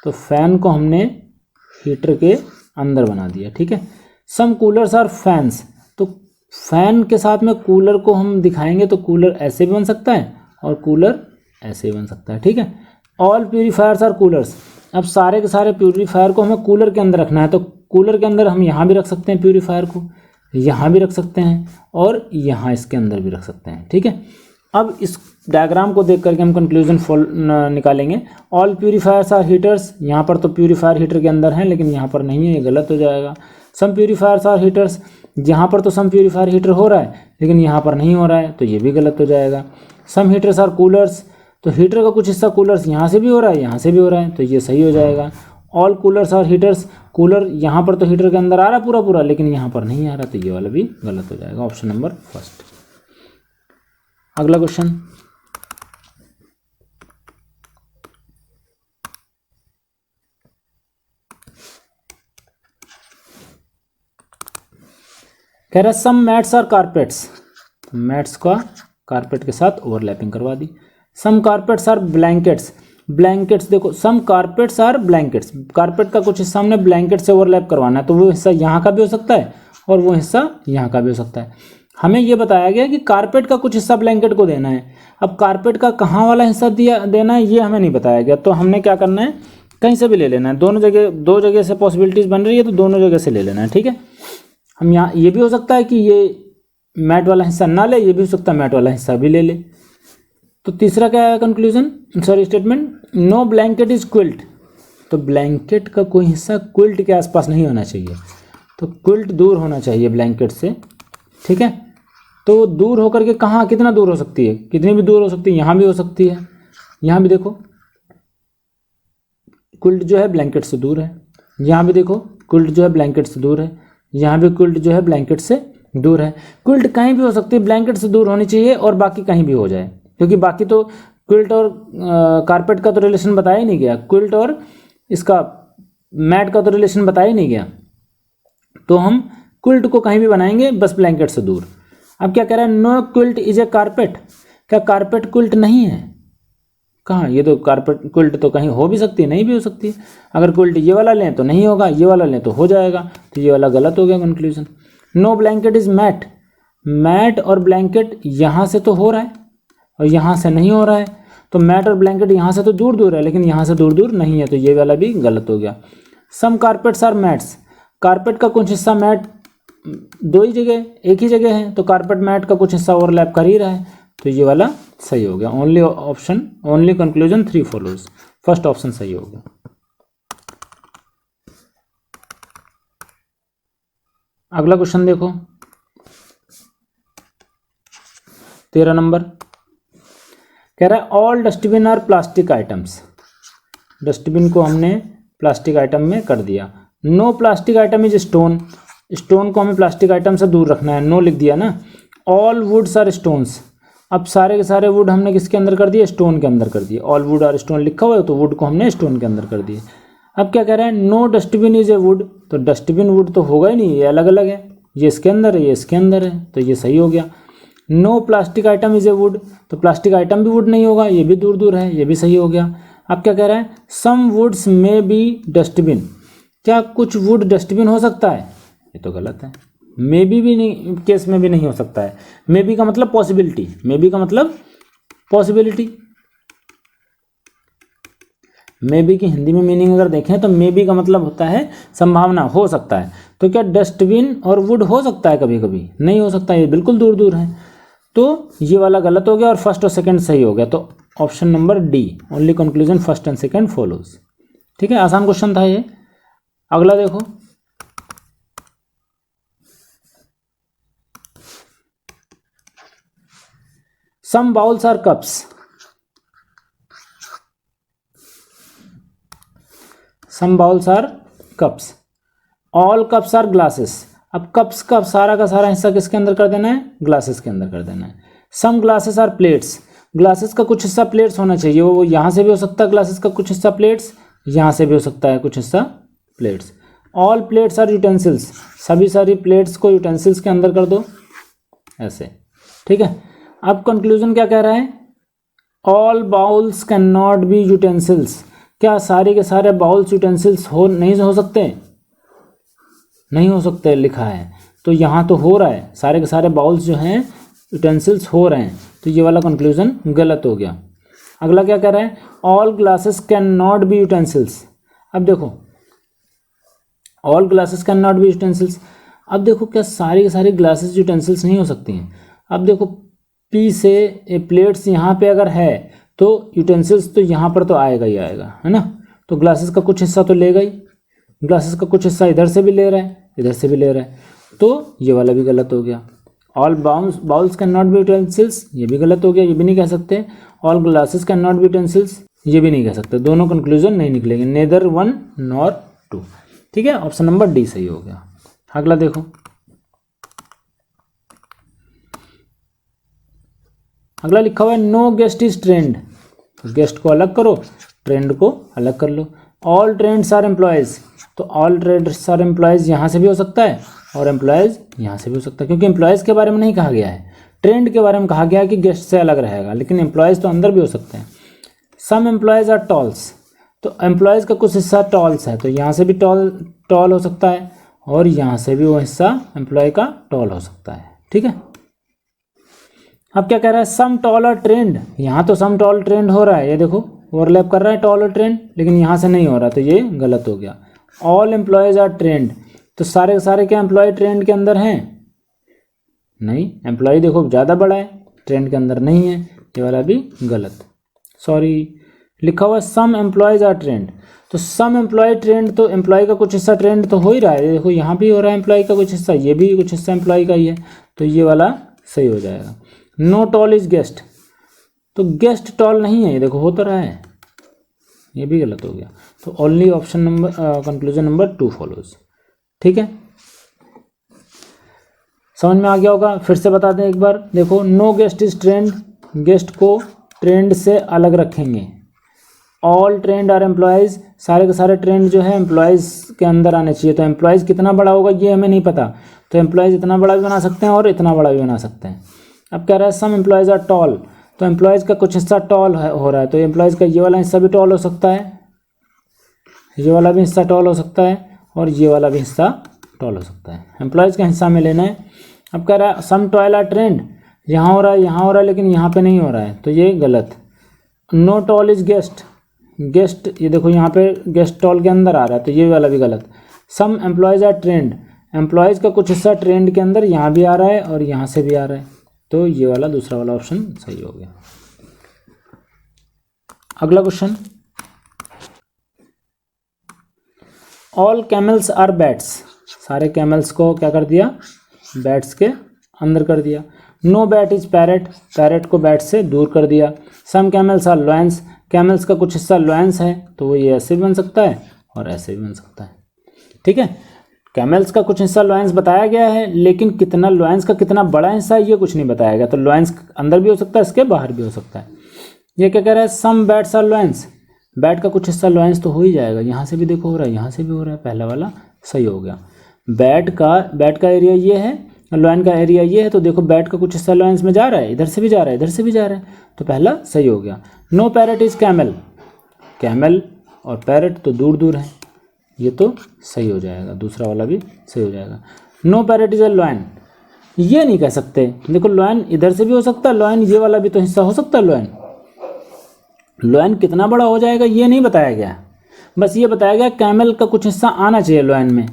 A: तो फैन को हमने हीटर के अंदर बना दिया, ठीक है। सम कूलर्स आर फैंस, तो फैन के साथ में कूलर को हम दिखाएंगे तो कूलर ऐसे भी बन सकता है और कूलर ऐसे भी बन सकता है, ठीक है। ऑल प्यूरीफायर्स आर कूलर्स, अब सारे के सारे प्यूरीफायर को हमें कूलर के अंदर रखना है, तो कूलर के अंदर हम यहाँ भी रख सकते हैं प्यूरीफायर को, यहाँ भी रख सकते हैं और यहाँ इसके अंदर भी रख सकते हैं, ठीक है। अब इस डायग्राम को देख करके हम कंक्लूजन निकालेंगे। ऑल प्यूरीफायर्स आर हीटर्स, यहाँ पर तो प्यूरीफायर हीटर के अंदर है लेकिन यहाँ पर नहीं है, ये गलत हो जाएगा। सम प्यूरीफायर्स आर हीटर्स, यहाँ पर तो सम प्यूरीफायर हीटर हो रहा है लेकिन यहाँ पर नहीं हो रहा है, तो ये भी गलत हो जाएगा। सम हीटर्स आर कूलर्स, तो हीटर का कुछ हिस्सा कूलर्स यहाँ से भी हो रहा है, यहाँ से भी हो रहा है, तो ये सही हो जाएगा। All coolers are heaters, cooler यहाँ पर तो हीटर के अंदर आ रहा है पूरा पूरा लेकिन यहाँ पर नहीं आ रहा, तो ये वाला भी गलत हो जाएगा, ऑप्शन नंबर फर्स्ट। अगला क्वेश्चन, कह रहा है सम मैट्स आर कारपेट्स, मैट्स का कारपेट के साथ ओवरलैपिंग करवा दी। सम कारपेट्स आर ब्लैंकेट्स, ब्लैंकेट्स देखो सम कारपेट्स आर ब्लैंकेट्स, कारपेट का कुछ हिस्सा हमने ब्लैंकेट से ओवरलैप करवाना है, तो वो हिस्सा यहाँ का भी हो सकता है और वो हिस्सा यहाँ का भी हो सकता है। हमें ये बताया गया कि कारपेट का कुछ हिस्सा ब्लैंकेट को देना है, अब कारपेट का कहाँ वाला हिस्सा देना है ये हमें नहीं बताया गया, तो हमने क्या करना है, कहीं से भी ले लेना है, दोनों जगह, दो जगह से पॉसिबिलिटीज़ बन रही है तो दोनों जगह से ले लेना है, ठीक है। हम यहाँ ये भी हो सकता है कि ये मैट वाला हिस्सा ना ले, ये भी हो सकता है मैट वाला हिस्सा भी ले ले। तो तीसरा क्या है conclusion, sorry statement, no blanket is quilt, तो ब्लैंकेट का कोई हिस्सा क्विल्ट के आसपास नहीं होना चाहिए, तो क्विल्ट दूर होना चाहिए ब्लैंकेट से, ठीक है। तो दूर होकर के कहाँ, कितना दूर हो सकती है, कितनी भी दूर हो सकती है, यहाँ भी हो सकती है, यहाँ भी देखो क्विल्ट जो है ब्लैंकेट से दूर है, यहाँ भी देखो क्विल्ट जो है ब्लैंकेट से दूर है, यहाँ भी क्विल्ट जो है ब्लैंकेट से दूर है। क्विल्ट कहीं भी हो सकती है, ब्लैंकेट से दूर होनी चाहिए और बाकी कहीं भी हो जाए, क्योंकि बाकी तो क्विल्ट और कारपेट का तो रिलेशन बताया ही नहीं गया, क्विल्ट और इसका मैट का तो रिलेशन बताया ही नहीं गया, तो हम क्विल्ट को कहीं भी बनाएंगे बस ब्लैंकेट से दूर। अब क्या कह रहा है, no quilt is a carpet, क्या कारपेट क्विल्ट नहीं है, कहाँ, ये तो कारपेट क्विल्ट तो कहीं हो भी सकती है नहीं भी हो सकती है, अगर क्विल्ट ये वाला लें तो नहीं होगा, ये वाला लें तो हो जाएगा, तो ये वाला गलत हो गया conclusion. No blanket is mat, mat और ब्लैंकेट यहाँ से तो हो रहा है और यहाँ से नहीं हो रहा है, तो मैट और ब्लैंकेट यहाँ से तो दूर दूर है लेकिन यहाँ से दूर दूर नहीं है, तो ये वाला भी गलत हो गया। सम कारपेट्स आर मैट्स, कारपेट का कुछ हिस्सा मैट दो ही जगह, एक ही जगह है, तो कारपेट मैट का कुछ हिस्सा ओवरलैप कर ही रहा है, तो ये वाला सही हो गया। Only option, only conclusion 3 follows, first option सही हो गया। अगला क्वेश्चन देखो 13 नंबर, कह रहा है all dustbin are plastic items, dustbin को हमने प्लास्टिक आइटम में कर दिया। No plastic item is stone, stone को हमें प्लास्टिक आइटम से दूर रखना है, नो लिख दिया ना। ऑल वुड्स आर स्टोन्स, अब सारे के सारे वुड हमने किसके अंदर कर दिए, स्टोन के अंदर कर दिए, ऑल वुड आर स्टोन लिखा हुआ है तो वुड को हमने स्टोन के अंदर कर दिए। अब क्या कह रहा है, no dustbin is a wood, तो डस्टबिन वुड तो होगा ही नहीं, ये अलग अलग है, ये इसके अंदर है ये इसके अंदर है, तो ये सही हो गया। No plastic item is a wood, तो प्लास्टिक आइटम भी वुड नहीं होगा, ये भी दूर दूर है, ये भी सही हो गया। अब क्या कह रहा है, सम वुड्स मे बी डस्टबिन, क्या कुछ वुड डस्टबिन हो सकता है, ये तो गलत है, मे बी भी नहीं, केस में भी नहीं हो सकता है, मे बी का मतलब पॉसिबिलिटी, मे बी का मतलब पॉसिबिलिटी, मे बी की हिंदी में मीनिंग अगर देखें तो मे बी का मतलब होता है संभावना, हो सकता है, तो क्या डस्टबिन और वुड हो सकता है कभी कभी, नहीं हो सकता, ये बिल्कुल दूर दूर है, तो ये वाला गलत हो गया और फर्स्ट और सेकंड सही हो गया, तो option number D, only conclusion first and second follows. ठीक है, आसान क्वेश्चन था ये। अगला देखो, some bowls are cups, some bowls are cups, all cups are glasses, अब कप्स का सारा हिस्सा किसके अंदर कर देना है, ग्लासेस के अंदर कर देना है। Some glasses are plates, glasses का कुछ हिस्सा प्लेट्स होना चाहिए, वो यहाँ से भी हो सकता है, ग्लासेस का कुछ हिस्सा प्लेट्स, यहाँ से भी हो सकता है कुछ हिस्सा plates. All plates are utensils, सभी सारी प्लेट्स को यूटेंसिल्स के अंदर कर दो ऐसे। ठीक है, अब कंक्लूजन क्या कह रहा है, all bowls can not be utensils, क्या सारे के सारे बाउल्स यूटेंसिल्स नहीं हो सकते, नहीं हो सकते लिखा है, तो यहाँ तो हो रहा है, सारे के सारे बाउल्स जो हैं यूटेंसिल्स हो रहे हैं, तो ये वाला कंक्लूजन गलत हो गया। अगला क्या कह रहा है, all glasses can not be utensils. अब देखो all glasses can not be utensils, अब देखो क्या सारी की सारी ग्लासेस यूटेंसिल्स नहीं हो सकती हैं। अब देखो पी से प्लेट्स यहाँ पे अगर है तो यूटेंसिल्स तो यहाँ पर तो आएगा ही आएगा, है ना। तो ग्लासेस का कुछ हिस्सा तो लेगा ही, ग्लासेस का कुछ हिस्सा इधर से भी ले रहा है, इधर से भी ले रहा है, तो ये वाला भी गलत हो गया। All bowls can not be utensils, ये भी गलत हो गया, ये भी नहीं कह सकते। All glasses can not be utensils, ये भी नहीं कह सकते। दोनों कंक्लूजन नहीं निकलेंगे, नेदर वन नॉर टू। ठीक है, ऑप्शन नंबर डी सही हो गया। अगला देखो, अगला लिखा हुआ है no guest is trend. Guest को अलग करो, ट्रेंड को अलग कर लो। ऑल ट्रेंड्स आर एम्प्लॉयज़, तो ऑल ट्रेंड्स आर एम्प्लॉयज़ यहाँ से भी हो सकता है और एम्प्लॉयज़ यहाँ से भी हो सकता है, क्योंकि एम्प्लॉयज़ के बारे में नहीं कहा गया है, ट्रेंड के बारे में कहा गया है कि गेस्ट से अलग रहेगा, लेकिन एम्प्लॉयज़ तो अंदर भी हो सकते हैं। सम एम्प्लॉयज़ आर टॉल्स, तो एम्प्लॉयज़ का कुछ हिस्सा टॉल्स है, तो यहाँ से भी टॉल हो सकता है और यहाँ से भी वो हिस्सा एम्प्लॉय का टॉल हो सकता है। ठीक है, अब क्या कह रहा है, सम टॉल और ट्रेंड, यहाँ तो सम टॉल ट्रेंड हो रहा है, ये देखो ओवरलैप कर रहा है टॉल और ट्रेंड, लेकिन यहाँ से नहीं हो रहा, तो ये गलत हो गया। ऑल एम्प्लॉयज़ आर ट्रेंड, तो सारे के सारे क्या एम्प्लॉय ट्रेंड के अंदर हैं? नहीं, एम्प्लॉय देखो ज़्यादा बड़ा है, ट्रेंड के अंदर नहीं है, ये वाला भी गलत। सॉरी, लिखा हुआ है सम एम्प्लॉयज़ आर ट्रेंड, तो सम एम्प्लॉय ट्रेंड, तो एम्प्लॉय का कुछ हिस्सा ट्रेंड तो हो ही रहा है, देखो यहाँ भी हो रहा है एम्प्लॉय का कुछ हिस्सा, ये भी कुछ हिस्सा एम्प्लॉय का ही है, तो ये वाला सही हो जाएगा। नो टॉल इज गेस्ट, तो गेस्ट टॉल नहीं है, ये देखो हो तो रहा है, ये भी गलत हो गया। तो ओनली ऑप्शन नंबर कंक्लूजन नंबर 2 फॉलोज। ठीक है, समझ में आ गया होगा। फिर से बता दें एक बार, देखो no guest is trend, guest को ट्रेंड से अलग रखेंगे। ऑल ट्रेंड आर एम्प्लॉयज़, सारे के सारे ट्रेंड जो है एम्प्लॉयज़ के अंदर आने चाहिए, तो एम्प्लॉयज़ कितना बड़ा होगा ये हमें नहीं पता, तो एम्प्लॉयज़ इतना बड़ा भी बना सकते हैं और इतना बड़ा भी बना सकते हैं। अब कह रहा है सम एम्प्लॉयज़ आर टॉल, तो एम्प्लॉयज़ का कुछ हिस्सा टॉल हो रहा है, तो एम्प्लॉयज़ का ये वाला हिस्सा भी टॉल हो सकता है, ये वाला भी हिस्सा टॉल हो सकता है और ये वाला भी हिस्सा टॉल हो सकता है, एम्प्लॉयज़ का हिस्सा में लेना है। अब कह रहा है सम टॉल आर ट्रेंड, यहाँ हो रहा है, यहाँ हो रहा है, लेकिन यहाँ पे नहीं हो रहा है, तो ये गलत। No tall is guest, guest ये देखो यहाँ पे गेस्ट टॉल के अंदर आ रहा है, तो ये वाला भी गलत। सम एम्प्लॉयज़ आर ट्रेंड, एम्प्लॉयज़ का कुछ हिस्सा ट्रेंड के अंदर यहाँ भी आ रहा है और यहाँ से भी आ रहा है, तो ये वाला दूसरा वाला ऑप्शन सही हो गया। अगला question, all camels are bats, सारे कैमल्स को क्या कर दिया, बैट्स के अंदर कर दिया। No bat is parrot, parrot को बैट से दूर कर दिया। Some camels are lions, camels का कुछ हिस्सा लॉयंस है, तो वो ये ऐसे भी बन सकता है और ऐसे भी बन सकता है। ठीक है, कैमल्स का कुछ हिस्सा लॉयंस बताया गया है, लेकिन कितना लॉयंस का कितना बड़ा हिस्सा है ये कुछ नहीं बताया गया, तो लॉयंस अंदर भी हो सकता है, इसके बाहर भी हो सकता है। ये क्या कह रहा है, सम बैट्स आर लॉयंस, बैट का कुछ हिस्सा लॉयंस तो हो ही जाएगा, यहाँ से भी देखो हो रहा है, यहाँ से भी हो रहा है, पहला वाला सही हो गया। बैट का एरिया ये है, लॉयन का एरिया ये है, तो देखो बैट का कुछ हिस्सा लॉयंस में जा रहा है, इधर से भी जा रहा है, इधर से भी जा रहा है, तो पहला सही हो गया। No parrot is camel, camel और पैरेट तो दूर दूर है, ये तो सही हो जाएगा, दूसरा वाला भी सही हो जाएगा। No parrot is a lion, ये नहीं कह सकते, देखो लॉयन इधर से भी हो सकता है, लॉयन ये वाला भी तो हिस्सा हो सकता है, लॉयन कितना बड़ा हो जाएगा ये नहीं बताया गया, बस ये बताया गया कैमल का कुछ हिस्सा आना चाहिए लॉयन में,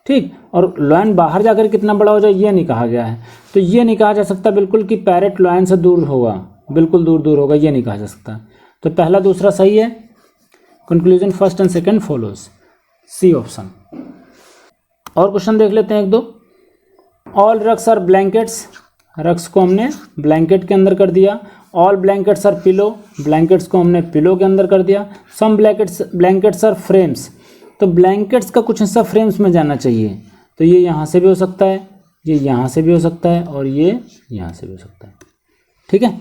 A: ठीक, और लॉयन बाहर जाकर कितना बड़ा हो जाए ये नहीं कहा गया है। तो ये नहीं कहा जा सकता बिल्कुल कि पैरेट लॉयन से दूर होगा, बिल्कुल दूर दूर होगा, ये नहीं कहा जा सकता। तो पहला दूसरा सही है, conclusion first and second follows, C option. और क्वेश्चन देख लेते हैं एक दो। All rugs are blankets, rugs को हमने ब्लैंकेट के अंदर कर दिया। All blankets are pillow, blankets को हमने पिलो के अंदर कर दिया। सम ब्लैंकेट्स आर फ्रेम्स, तो ब्लैंकेट्स का कुछ हिस्सा फ्रेम्स में जाना चाहिए, तो ये यहाँ से भी हो सकता है, ये यहाँ से भी हो सकता है और ये यहाँ से भी हो सकता है। ठीक है,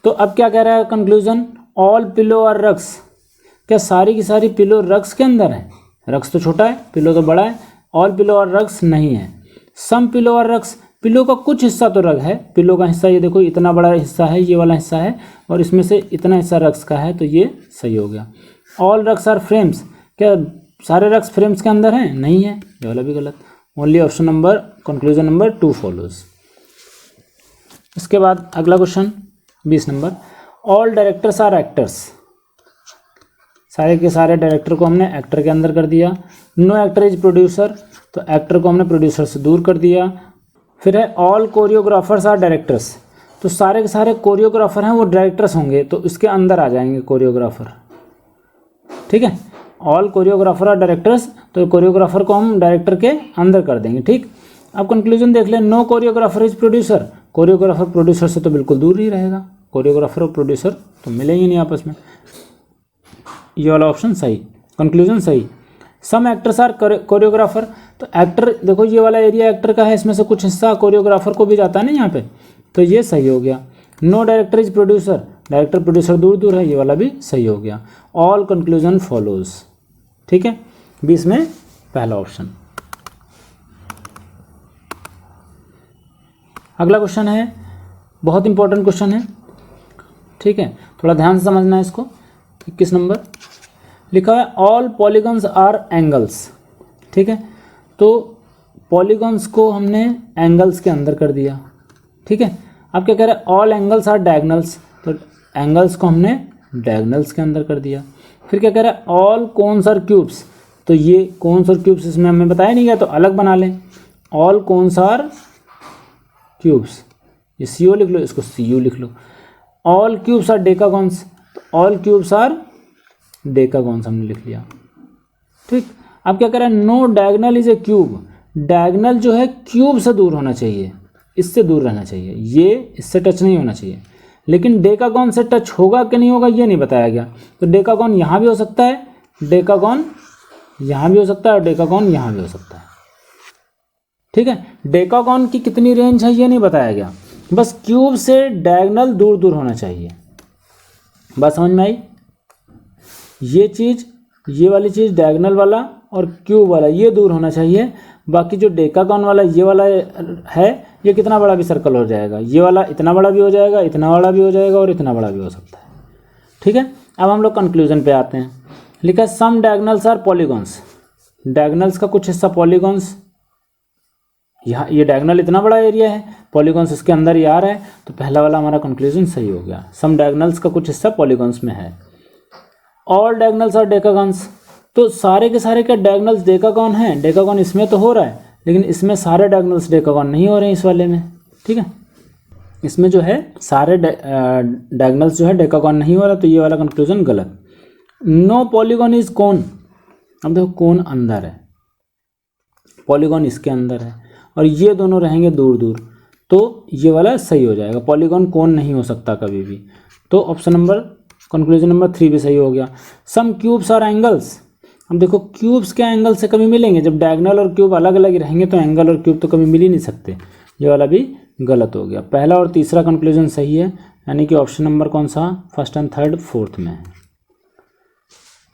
A: तो अब क्या कह रहा है कंक्लूजन, ऑल पिलो और रग्स, क्या सारी की सारी पिलो रग्स के अंदर है? रग्स तो छोटा है, पिलो तो बड़ा है, ऑल पिलो और रग्स नहीं है। सम पिलो और रग्स, पिलो का कुछ हिस्सा तो रग है, पिलो का हिस्सा ये देखो इतना बड़ा हिस्सा है, ये वाला हिस्सा है, और इसमें से इतना हिस्सा रग्स का है, तो ये सही हो गया। ऑल रग्स आर फ्रेम्स, क्या सारे रग्स फ्रेम्स के अंदर हैं? नहीं है, ये वाला भी गलत। ओनली ऑप्शन नंबर कंक्लूजन नंबर 2 फॉलोज। इसके बाद अगला question 20 number, all directors are actors. सारे के सारे डायरेक्टर को हमने एक्टर के अंदर कर दिया। नो एक्टर इज प्रोड्यूसर, तो एक्टर को हमने प्रोड्यूसर से दूर कर दिया। फिर है ऑल कोरियोग्राफर्स आर डायरेक्टर्स, तो सारे के सारे कोरियोग्राफर हैं वो डायरेक्टर्स होंगे, तो इसके अंदर आ जाएंगे कोरियोग्राफर। ठीक है, ऑल कोरियोग्राफर आर डायरेक्टर्स, तो कोरियोग्राफर को हम डायरेक्टर के अंदर कर देंगे। ठीक, अब कंक्लूजन देख लें, no choreographer is producer, choreographer producer से तो बिल्कुल दूर ही रहेगा, कोरियोग्राफर और प्रोड्यूसर तो मिलेंगे नहीं आपस में। ये वाला ऑप्शन सही, कंक्लूजन सही। सम एक्टर्स आर कोरियोग्राफर, तो एक्टर देखो ये वाला एरिया एक्टर का है, इसमें से कुछ हिस्सा कोरियोग्राफर को भी जाता है ना यहाँ पे, तो ये सही हो गया। No director is producer, director producer दूर दूर है, ये वाला भी सही हो गया। All conclusion follows. ठीक है, 20 में पहला ऑप्शन। अगला क्वेश्चन है, बहुत इंपॉर्टेंट क्वेश्चन है। ठीक है, थोड़ा ध्यान से समझना है इसको। 21 नंबर लिखा है ऑल पॉलीगॉन्स आर एंगल्स। ठीक है, तो पॉलीगॉन्स को हमने एंगल्स के अंदर कर दिया। ठीक है, अब क्या कह रहे हैं, ऑल एंगल्स आर डायगनल्स, तो एंगल्स को हमने डायगनल्स के अंदर कर दिया। फिर क्या कह रहा है, ऑल कोन्स आर क्यूब्स, तो ये कोन्स और क्यूब्स इसमें हमें बताया नहीं गया, तो अलग बना लें। ऑल कोन्स आर क्यूब्स, ये सी ओ लिख लो, इसको सी यू लिख लो। ऑल क्यूब्स आर डेकागॉन्स, तो ऑल क्यूब्स आर डेकागॉन्स हमने लिख लिया। ठीक, अब क्या कह रहा है, no diagonal is a cube, diagonal जो है क्यूब से दूर होना चाहिए, इससे दूर रहना चाहिए, ये इससे टच नहीं होना चाहिए। लेकिन डेकागॉन से टच होगा कि नहीं होगा ये नहीं बताया गया, तो डेकागॉन यहाँ भी हो सकता है, डेकागॉन यहाँ भी हो सकता है और डेकागॉन यहाँ भी हो सकता है। ठीक है, डेकागॉन की कितनी रेंज है ये नहीं बताया गया, बस क्यूब से डायगनल दूर दूर होना चाहिए। बस समझ में आई ये चीज़, ये वाली चीज़ डायगनल वाला और क्यूब वाला ये दूर होना चाहिए। बाकी जो डेकागॉन वाला ये वाला है, ये कितना बड़ा भी सर्कल हो जाएगा, ये वाला इतना बड़ा भी हो जाएगा, इतना बड़ा भी हो जाएगा और इतना बड़ा भी हो सकता है। ठीक है, अब हम लोग कंक्लूजन पे आते हैं। लिखा सम डायगनल्स आर पॉलीगॉन्स, डायगनल्स का कुछ हिस्सा पॉलीगॉन्स, यहाँ ये डायगनल इतना बड़ा एरिया है, पॉलीगॉन्स इसके अंदर ही आ रहा है, तो पहला वाला हमारा कंक्लूजन सही हो गया। सम डायगनल्स का कुछ हिस्सा पॉलीगॉन्स में है। ऑल डायगनल्स आर डेकागॉन्स, तो सारे के सारे क्या डायगनल्स डेकागॉन हैं, डेकागॉन इसमें तो हो रहा है, लेकिन इसमें सारे डायगनल्स डेकागॉन नहीं हो रहे हैं इस वाले में। ठीक है, इसमें जो है सारे डायगनल्स जो है डेकागॉन नहीं हो रहा, तो ये वाला कंक्लूजन गलत। नो पॉलीगॉन इज कोन, अब देखो कोन अंदर है, पॉलीगॉन इसके अंदर है और ये दोनों रहेंगे दूर दूर, तो ये वाला सही हो जाएगा। पॉलीगॉन कोन नहीं हो सकता कभी भी, तो ऑप्शन नंबर कंक्लूजन नंबर 3 भी सही हो गया। सम क्यूब्स और एंगल्स, अब देखो क्यूब्स के एंगल से कभी मिलेंगे, जब डायगनल और क्यूब अलग अलग रहेंगे तो एंगल और क्यूब तो कभी मिल ही नहीं सकते, ये वाला भी गलत हो गया। पहला और तीसरा कंक्लूजन सही है, यानी कि ऑप्शन नंबर कौन सा, फर्स्ट एंड थर्ड फोर्थ में है।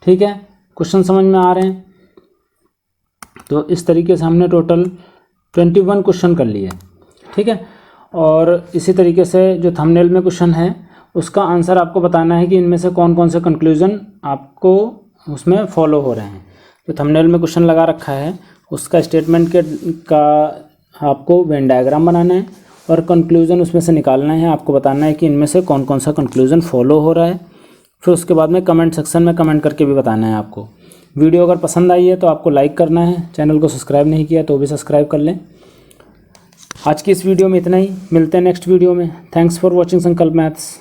A: ठीक है, क्वेश्चन समझ में आ रहे हैं। तो इस तरीके से हमने टोटल 21 क्वेश्चन कर लिए। ठीक है, और इसी तरीके से जो थंबनेल में क्वेश्चन है उसका आंसर आपको बताना है कि इनमें से कौन कौन से कंक्लूजन आपको उसमें फॉलो हो रहे हैं। जो थंबनेल में क्वेश्चन लगा रखा है उसका स्टेटमेंट का आपको वेन डायग्राम बनाना है और कंक्लूजन उसमें से निकालना है। आपको बताना है कि इनमें से कौन कौन सा कंक्लूजन फॉलो हो रहा है। फिर उसके बाद में कमेंट सेक्शन में कमेंट करके भी बताना है आपको। वीडियो अगर पसंद आई है तो आपको लाइक करना है, चैनल को सब्सक्राइब नहीं किया तो भी सब्सक्राइब कर लें। आज की इस वीडियो में इतना ही, मिलते हैं नेक्स्ट वीडियो में। थैंक्स फॉर वॉचिंग संकल्प मैथ्स।